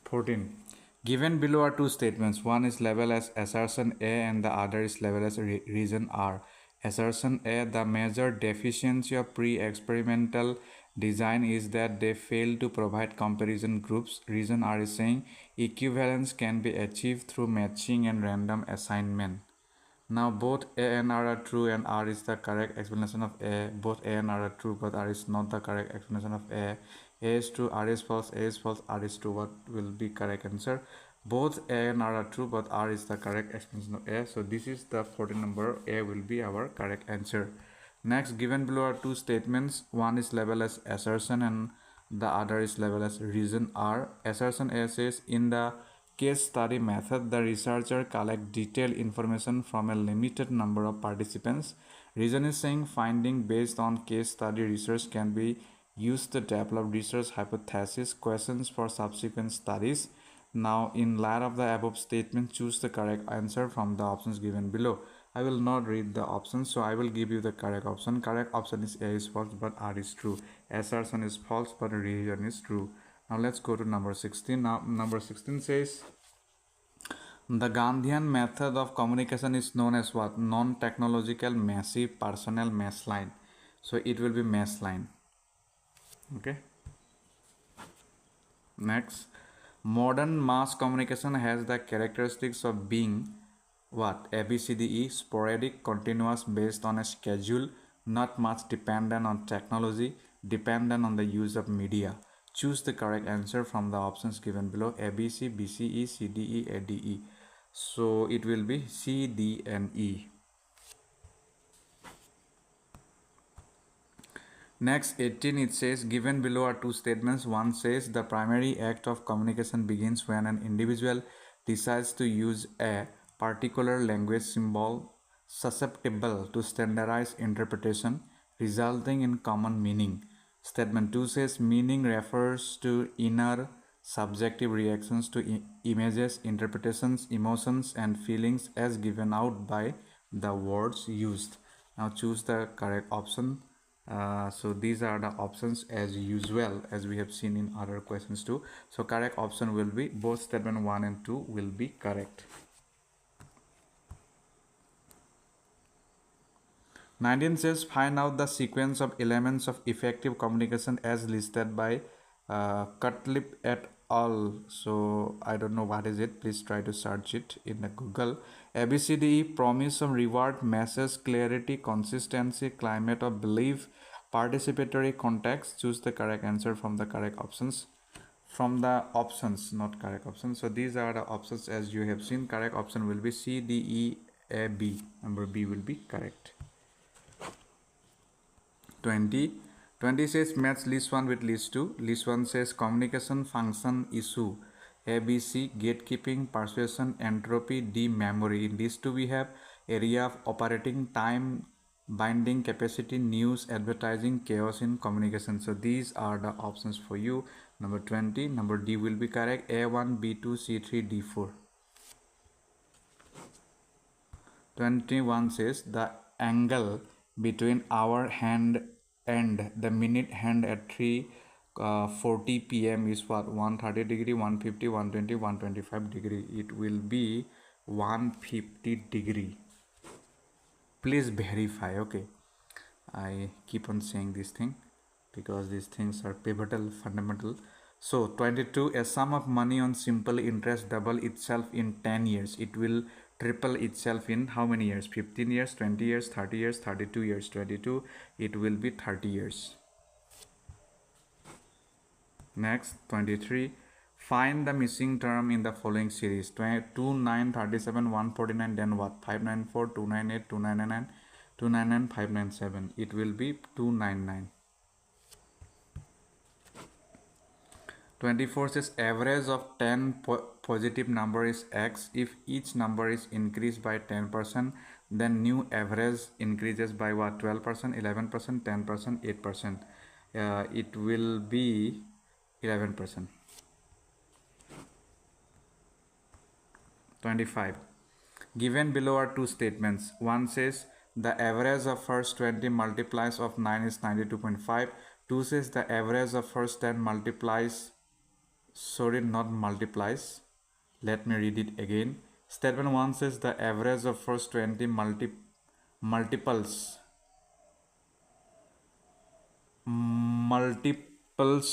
14. Given below are two statements. One is labeled as assertion A and the other is labeled as reason R. Assertion A, the major deficiency of pre-experimental design is that they fail to provide comparison groups. Reason R is saying equivalence can be achieved through matching and random assignment. Now both A and R are true and R is the correct explanation of A. Both A and R are true but R is not the correct explanation of A. A is true, R is false, A is false, R is true. What will be correct answer? Both A and R are true but R is the correct explanation of A. So this is the 14 number. A will be our correct answer. Next, given below are two statements. One is labeled as assertion and the other is labeled as reason R. Assertion A says in the case study method, the researcher collect detailed information from a limited number of participants. Reason is saying finding based on case study research can be used to develop research hypothesis questions for subsequent studies. Now, in light of the above statement, choose the correct answer from the options given below. I will not read the options, so I will give you the correct option. Correct option is A is false, but R is true. Assertion is false, but reason is true. Now let's go to number 16. Now number 16 says The Gandhian method of communication is known as what? Non-technological massive personal mass line. So it will be mass line. Okay. Next, modern mass communication has the characteristics of being what? ABCDE, sporadic, continuous, based on a schedule, not much dependent on technology, dependent on the use of media. Choose the correct answer from the options given below: ABC, BCE, CDE, ADE. So it will be C, D, and E. Next, 18, it says, given below are two statements. One says, the primary act of communication begins when an individual decides to use a particular language symbol susceptible to standardized interpretation, resulting in common meaning. Statement 2 says, meaning refers to inner subjective reactions to images, interpretations, emotions, and feelings as given out by the words used. Now choose the correct option. So these are the options as usual, as we have seen in other questions too. So correct option will be both statement 1 and 2 will be correct. 19 says, find out the sequence of elements of effective communication as listed by Cutlip et al. So I don't know what is it. Please try to search it in the Google. ABCDE: promise of reward, message, clarity, consistency, climate of belief, participatory context. Choose the correct answer from the correct options. From the options, not correct options. So these are the options as you have seen. Correct option will be C, D, E, A, B. Number B will be correct. 20 says match list 1 with list 2. List 1 says communication function issue, ABC, gatekeeping, persuasion, entropy, D, memory. In list 2 we have area of operating, time, binding capacity, news, advertising, chaos in communication. So these are the options for you. Number 20, number D will be correct. A1, B2, C3, D4. 21 says the angle between our hand and the minute hand at 3:40 p.m. is what? 130 degree, 150, 120, 125 degree. It will be 150 degree. Please verify. Okay, I keep on saying this thing because these things are pivotal, fundamental. So 22, a sum of money on simple interest double itself in 10 years. It will triple itself in how many years? 15 years, 20 years, 30 years, 32 years. 22, it will be 30 years. Next, 23, find the missing term in the following series: 29, 37, 149, then what? 594, 298, 299, 299, 597. It will be 299. 24 says average of 10 positive number is x. If each number is increased by 10%, then new average increases by what? 12%, 11%, 10%, 8%. It will be 11%. 25. Given below are two statements. One says the average of first 20 multiplies of 9 is 92.5. 2 says the average of first 10 multiplies, sorry, not multiplies. Let me read it again. Statement 1 says the average of first 20 multiples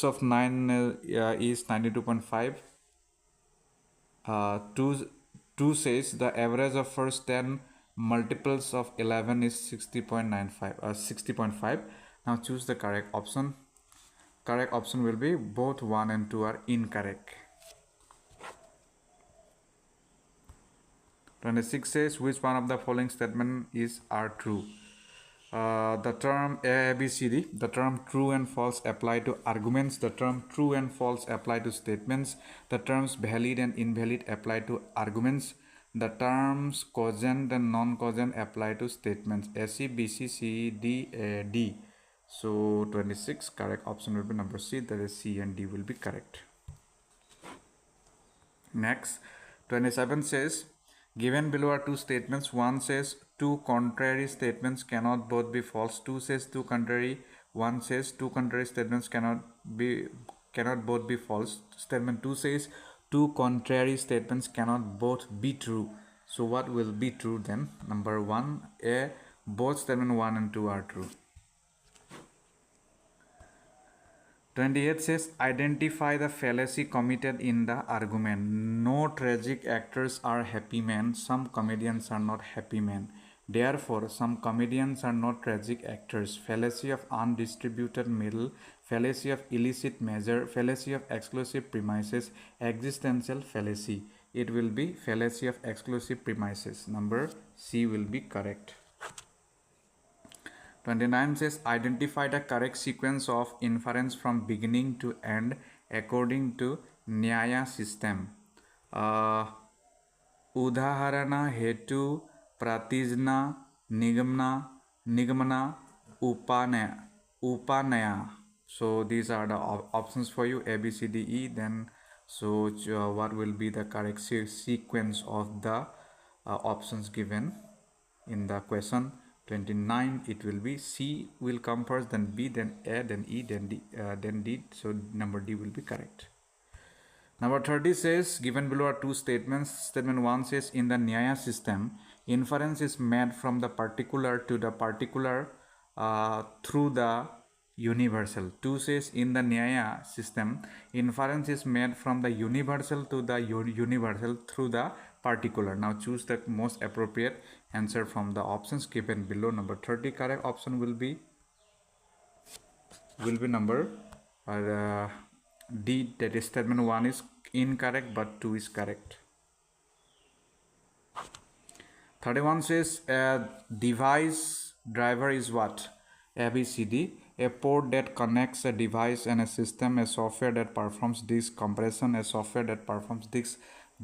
of 9 is 92.5. 2 says the average of first 10 multiples of 11 is 60.95, 60.5. Now choose the correct option. Correct option will be both 1 and 2 are incorrect. 26 says which one of the following statement are true? The term ABCD, the term true and false apply to arguments, the term true and false apply to statements, the terms valid and invalid apply to arguments, the terms cogent and non-cogent apply to statements. AC, BC, C, D, D. So 26, correct option will be number C, that is C and D will be correct. Next, 27 says, given below are two statements. One says two contrary statements cannot both be false. 2 says two contrary. 1 says two contrary statements cannot both be false. Statement 2 says two contrary statements cannot both be true. So what will be true then? Number 1, A, both statement 1 and 2 are true. 28 says, identify the fallacy committed in the argument. No tragic actors are happy men. Some comedians are not happy men. Therefore, some comedians are not tragic actors. Fallacy of undistributed middle, fallacy of illicit measure, fallacy of exclusive premises, existential fallacy. It will be fallacy of exclusive premises. Number C will be correct. 29 says, identify the correct sequence of inference from beginning to end according to Nyaya system. Udaharana, hetu, pratijna, nigamana, upanaya. So these are the options for you, A, B, C, D, E. Then so what will be the correct sequence of the options given in the question? 29, it will be C will come first, then B, then A, then E, then D. So number D will be correct. Number 30 says, given below are two statements. Statement 1 says, in the Nyaya system, inference is made from the particular to the particular through the universal. 2 says, in the Nyaya system, inference is made from the universal to the universal through the particular. Now choose the most appropriate answer from the options given below. Number 30 correct option will be number D, that is statement 1 is incorrect but 2 is correct. 31 says, a device driver is what? ABCD. A port that connects a device and a system, a software that performs disk compression, a software that performs disk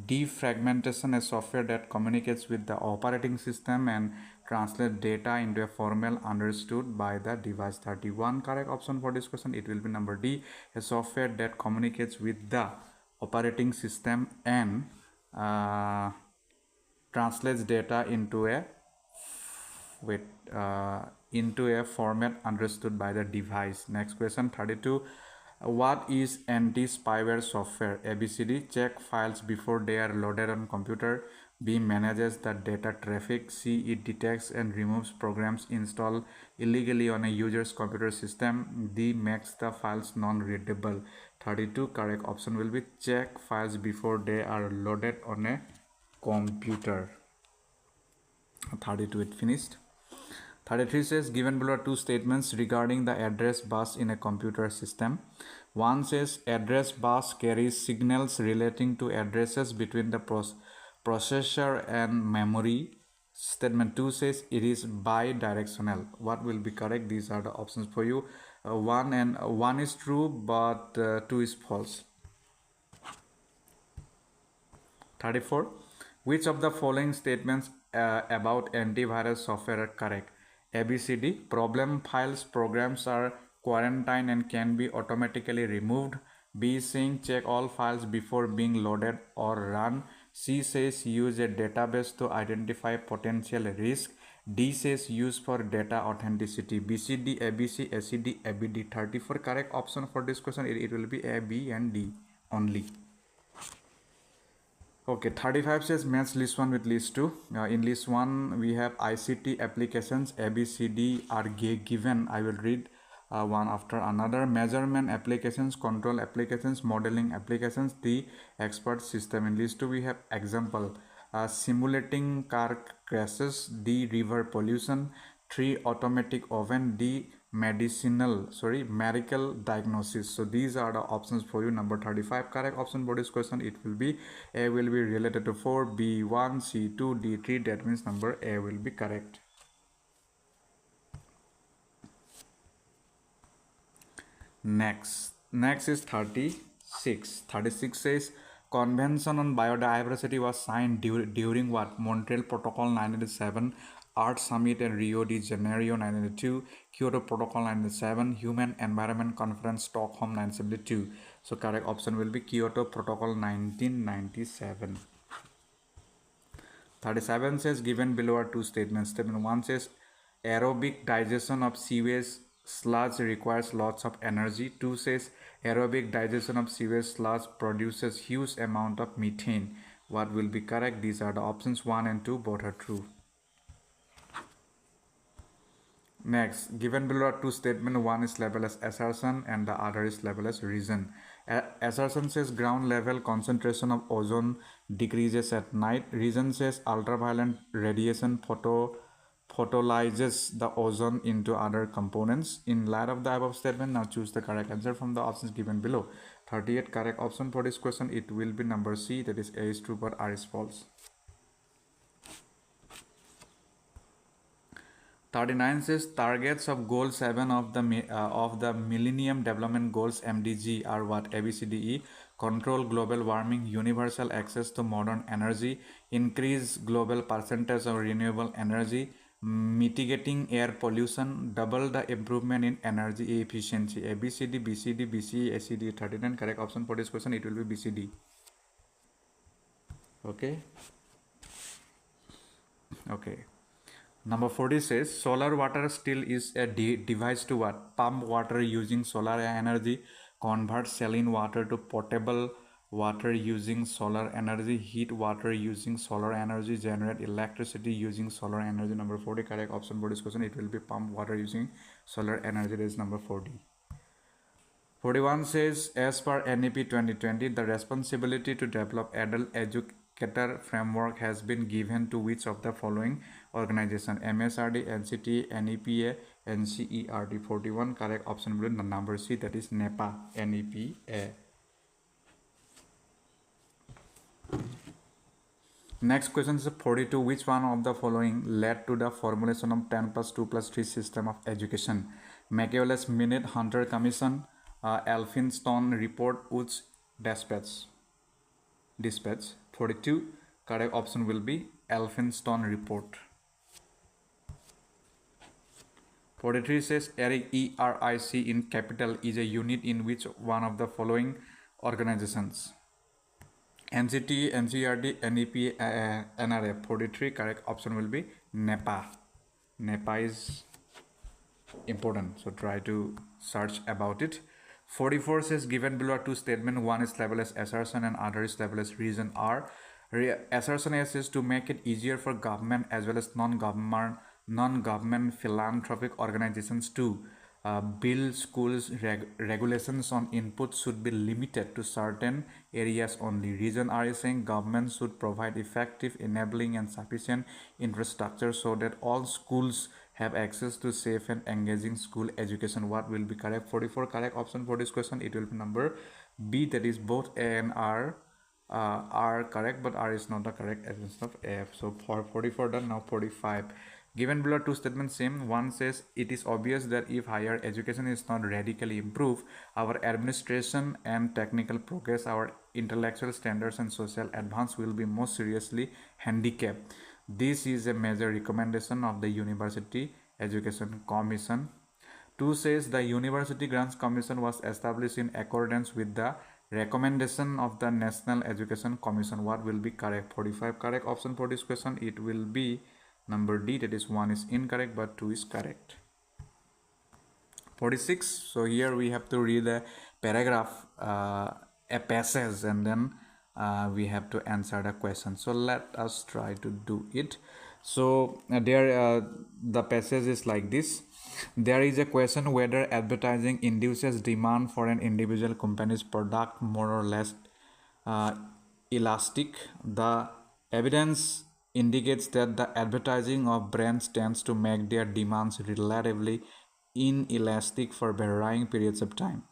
defragmentation, a software that communicates with the operating system and translates data into a format understood by the device. 31 correct option for this question, it will be number D, a software that communicates with the operating system and translates data into a format understood by the device. Next question, 32. What is anti-spyware software? ABCD. Check files before they are loaded on computer. B. Manages the data traffic. C. It detects and removes programs installed illegally on a user's computer system. D. Makes the files non-readable. 32 correct option will be check files before they are loaded on a computer. 32 it finished. 33 says, given below are two statements regarding the address bus in a computer system. 1 says, address bus carries signals relating to addresses between the processor and memory. Statement 2 says, it is bidirectional. What will be correct? These are the options for you. 1 is true, but 2 is false. 34. Which of the following statements about antivirus software are correct? ABCD. Problem files programs are quarantined and can be automatically removed. B saying check all files before being loaded or run. C says use a database to identify potential risk. D says use for data authenticity. BCD, ABC, ACD, ABD. 34 correct option for this question, it will be A, B and D only. Okay, 35 says match list 1 with list 2. In list 1 we have ICT applications. ABCD are given. I will read one after another. Measurement applications, control applications, modeling applications, the expert system. In list 2 we have example, simulating car crashes, the river pollution, 3 automatic oven, the medical diagnosis. So these are the options for you. Number 35 correct option for this question, it will be A will be related to 4, B 1, C 2, D 3. That means number A will be correct. Next is 36. 36 says Convention on Biodiversity was signed during what? Montreal Protocol 1997, Art Summit in Rio de Janeiro 1992, Kyoto Protocol 1997, Human Environment Conference Stockholm 1972. So correct option will be Kyoto Protocol 1997. 37 says given below are two statements. Statement 1 says aerobic digestion of sewage sludge requires lots of energy. 2 says aerobic digestion of sewage sludge produces huge amount of methane. What will be correct? These are the options 1 and 2, both are true. Next, given below are two statements, one is labeled as assertion and the other is labeled as reason. Assertion says ground level concentration of ozone decreases at night. Reason says ultraviolet radiation photolyzes the ozone into other components. In light of the above statement, now choose the correct answer from the options given below. 38 correct option for this question, it will be number C, that is A is true but R is false. 39 says targets of goal 7 of the Millennium Development Goals MDG are what? ABCDE: control global warming, universal access to modern energy, increase global percentage of renewable energy, mitigating air pollution, double the improvement in energy efficiency. ABCD, BCD, BCE, ACD. 39 correct option for this question, it will be BCD. Okay. Number 40 says solar water still is a device to what? Pump water using solar energy, convert saline water to potable water using solar energy, heat water using solar energy, generate electricity using solar energy. Number 40 correct option for this question, it will be pump water using solar energy. That is number 40. 41 says as per NEP 2020, the responsibility to develop adult educator framework has been given to which of the following organization? MSRD, NCT, NEPA, NCERT. 41 correct option will be the number C, that is NEPA, NEPA. Next question is 42. Which one of the following led to the formulation of 10 plus 2 plus 3 system of education? Machiavelli's Minute, Hunter Commission, Elphinstone Report, Woods Dispatch. 42 correct option will be Elphinstone Report. 43 says ERIC in capital is a unit in which one of the following organizations? NCT, NCERT, NEPA, NRF. 43 correct option will be NEPA. NEPA is important, so try to search about it. 44 says given below are two statements, one is labeled as assertion and other is labeled as reason. R. Assertion S is to make it easier for government as well as non-government philanthropic organizations to build schools. Regulations on input should be limited to certain areas only. Reason R is saying government should provide effective, enabling and sufficient infrastructure so that all schools have access to safe and engaging school education. What will be correct? 44 correct option for this question, it will be number B, that is both A and R are correct, but R is not the correct essence of F. So for 44 done. Now 45. Given below two statements same. One says it is obvious that if higher education is not radically improved, our administration and technical progress, our intellectual standards and social advance will be most seriously handicapped. This is a major recommendation of the University Education Commission. 2 says the University Grants Commission was established in accordance with the recommendation of the National Education Commission. What will be correct? 45 correct option for this question, it will be number D, that is 1 is incorrect but 2 is correct. 46. So here we have to read a paragraph, a passage, and then we have to answer the question. So let us try to do it. So the passage is like this. There is a question whether advertising induces demand for an individual company's product more or less elastic. The evidence indicates that the advertising of brands tends to make their demands relatively inelastic for varying periods of time.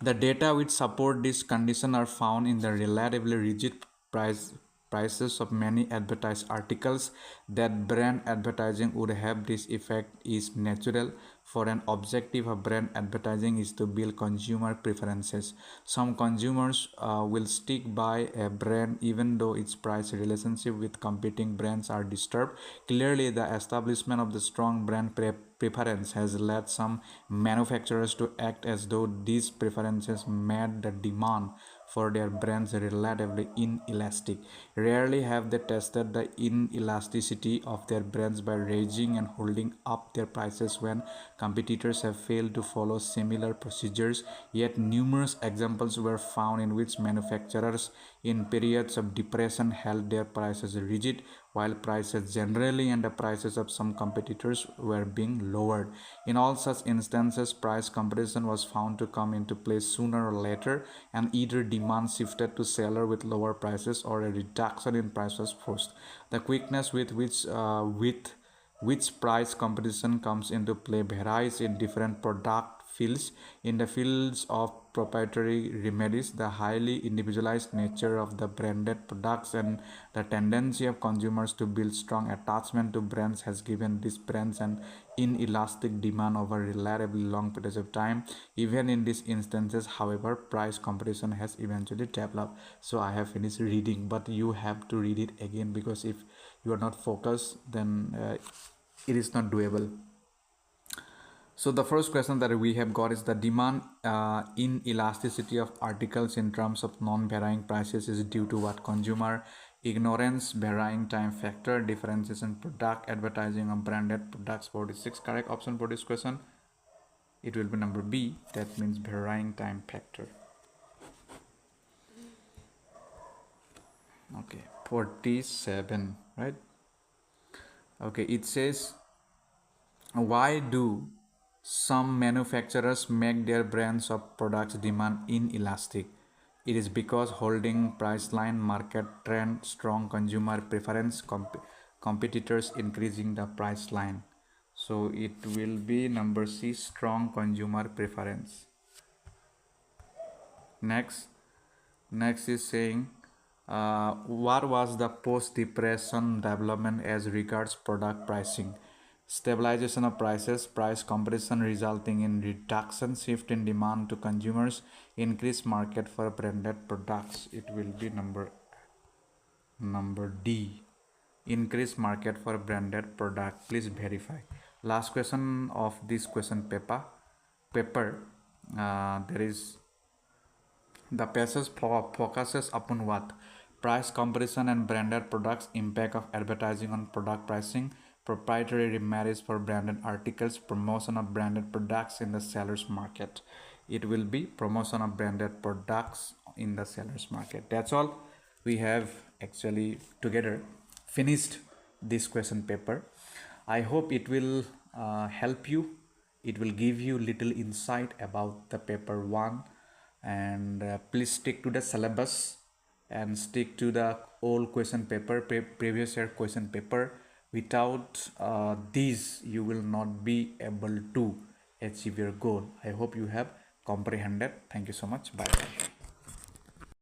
The data which support this condition are found in the relatively rigid prices of many advertised articles. That brand advertising would have this effect is natural, for an objective of brand advertising is to build consumer preferences. Some consumers will stick by a brand even though its price relationship with competing brands are disturbed. Clearly, the establishment of the strong brand preference has led some manufacturers to act as though these preferences made the demand for their brands relatively inelastic. Rarely have they tested the inelasticity of their brands by raising and holding up their prices when competitors have failed to follow similar procedures, yet numerous examples were found in which manufacturers in periods of depression held their prices rigid while prices generally and the prices of some competitors were being lowered. In all such instances, price competition was found to come into play sooner or later, and either demand shifted to seller with lower prices or a reduction in price was forced. The quickness with which price competition comes into play varies in different product fields. In the fields of proprietary remedies, the highly individualized nature of the branded products and the tendency of consumers to build strong attachment to brands has given these brands an inelastic demand over relatively long periods of time. Even in these instances, however, price competition has eventually developed. So I have finished reading, but you have to read it again, because if you are not focused, then it is not doable. So the first question that we have got is the demand inelasticity of articles in terms of non-varying prices is due to what? Consumer ignorance, varying time factor, differences in product advertising of branded products. 46 correct option for this question. It will be number B. That means varying time factor. Okay, 47, right? Okay, it says, why do some manufacturers make their brands of products demand inelastic? It is because holding price line, market trend, strong consumer preference, competitors increasing the price line. So it will be number C, strong consumer preference. Next is saying, what was the post-depression development as regards product pricing? Stabilization of prices, price competition resulting in reduction, shift in demand to consumers, increased market for branded products. It will be number D, increased market for branded product. Please verify. Last question of this question paper. There is the passage focuses upon what? Price competition and branded products, impact of advertising on product pricing, proprietary remedies for branded articles, promotion of branded products in the seller's market. It will be promotion of branded products in the seller's market. That's all. We have actually together finished this question paper. I hope it will help you. It will give you little insight about the paper 1, and please stick to the syllabus and stick to the old question paper, previous year question paper. Without these, you will not be able to achieve your goal. I hope you have comprehended. Thank you so much. Bye bye.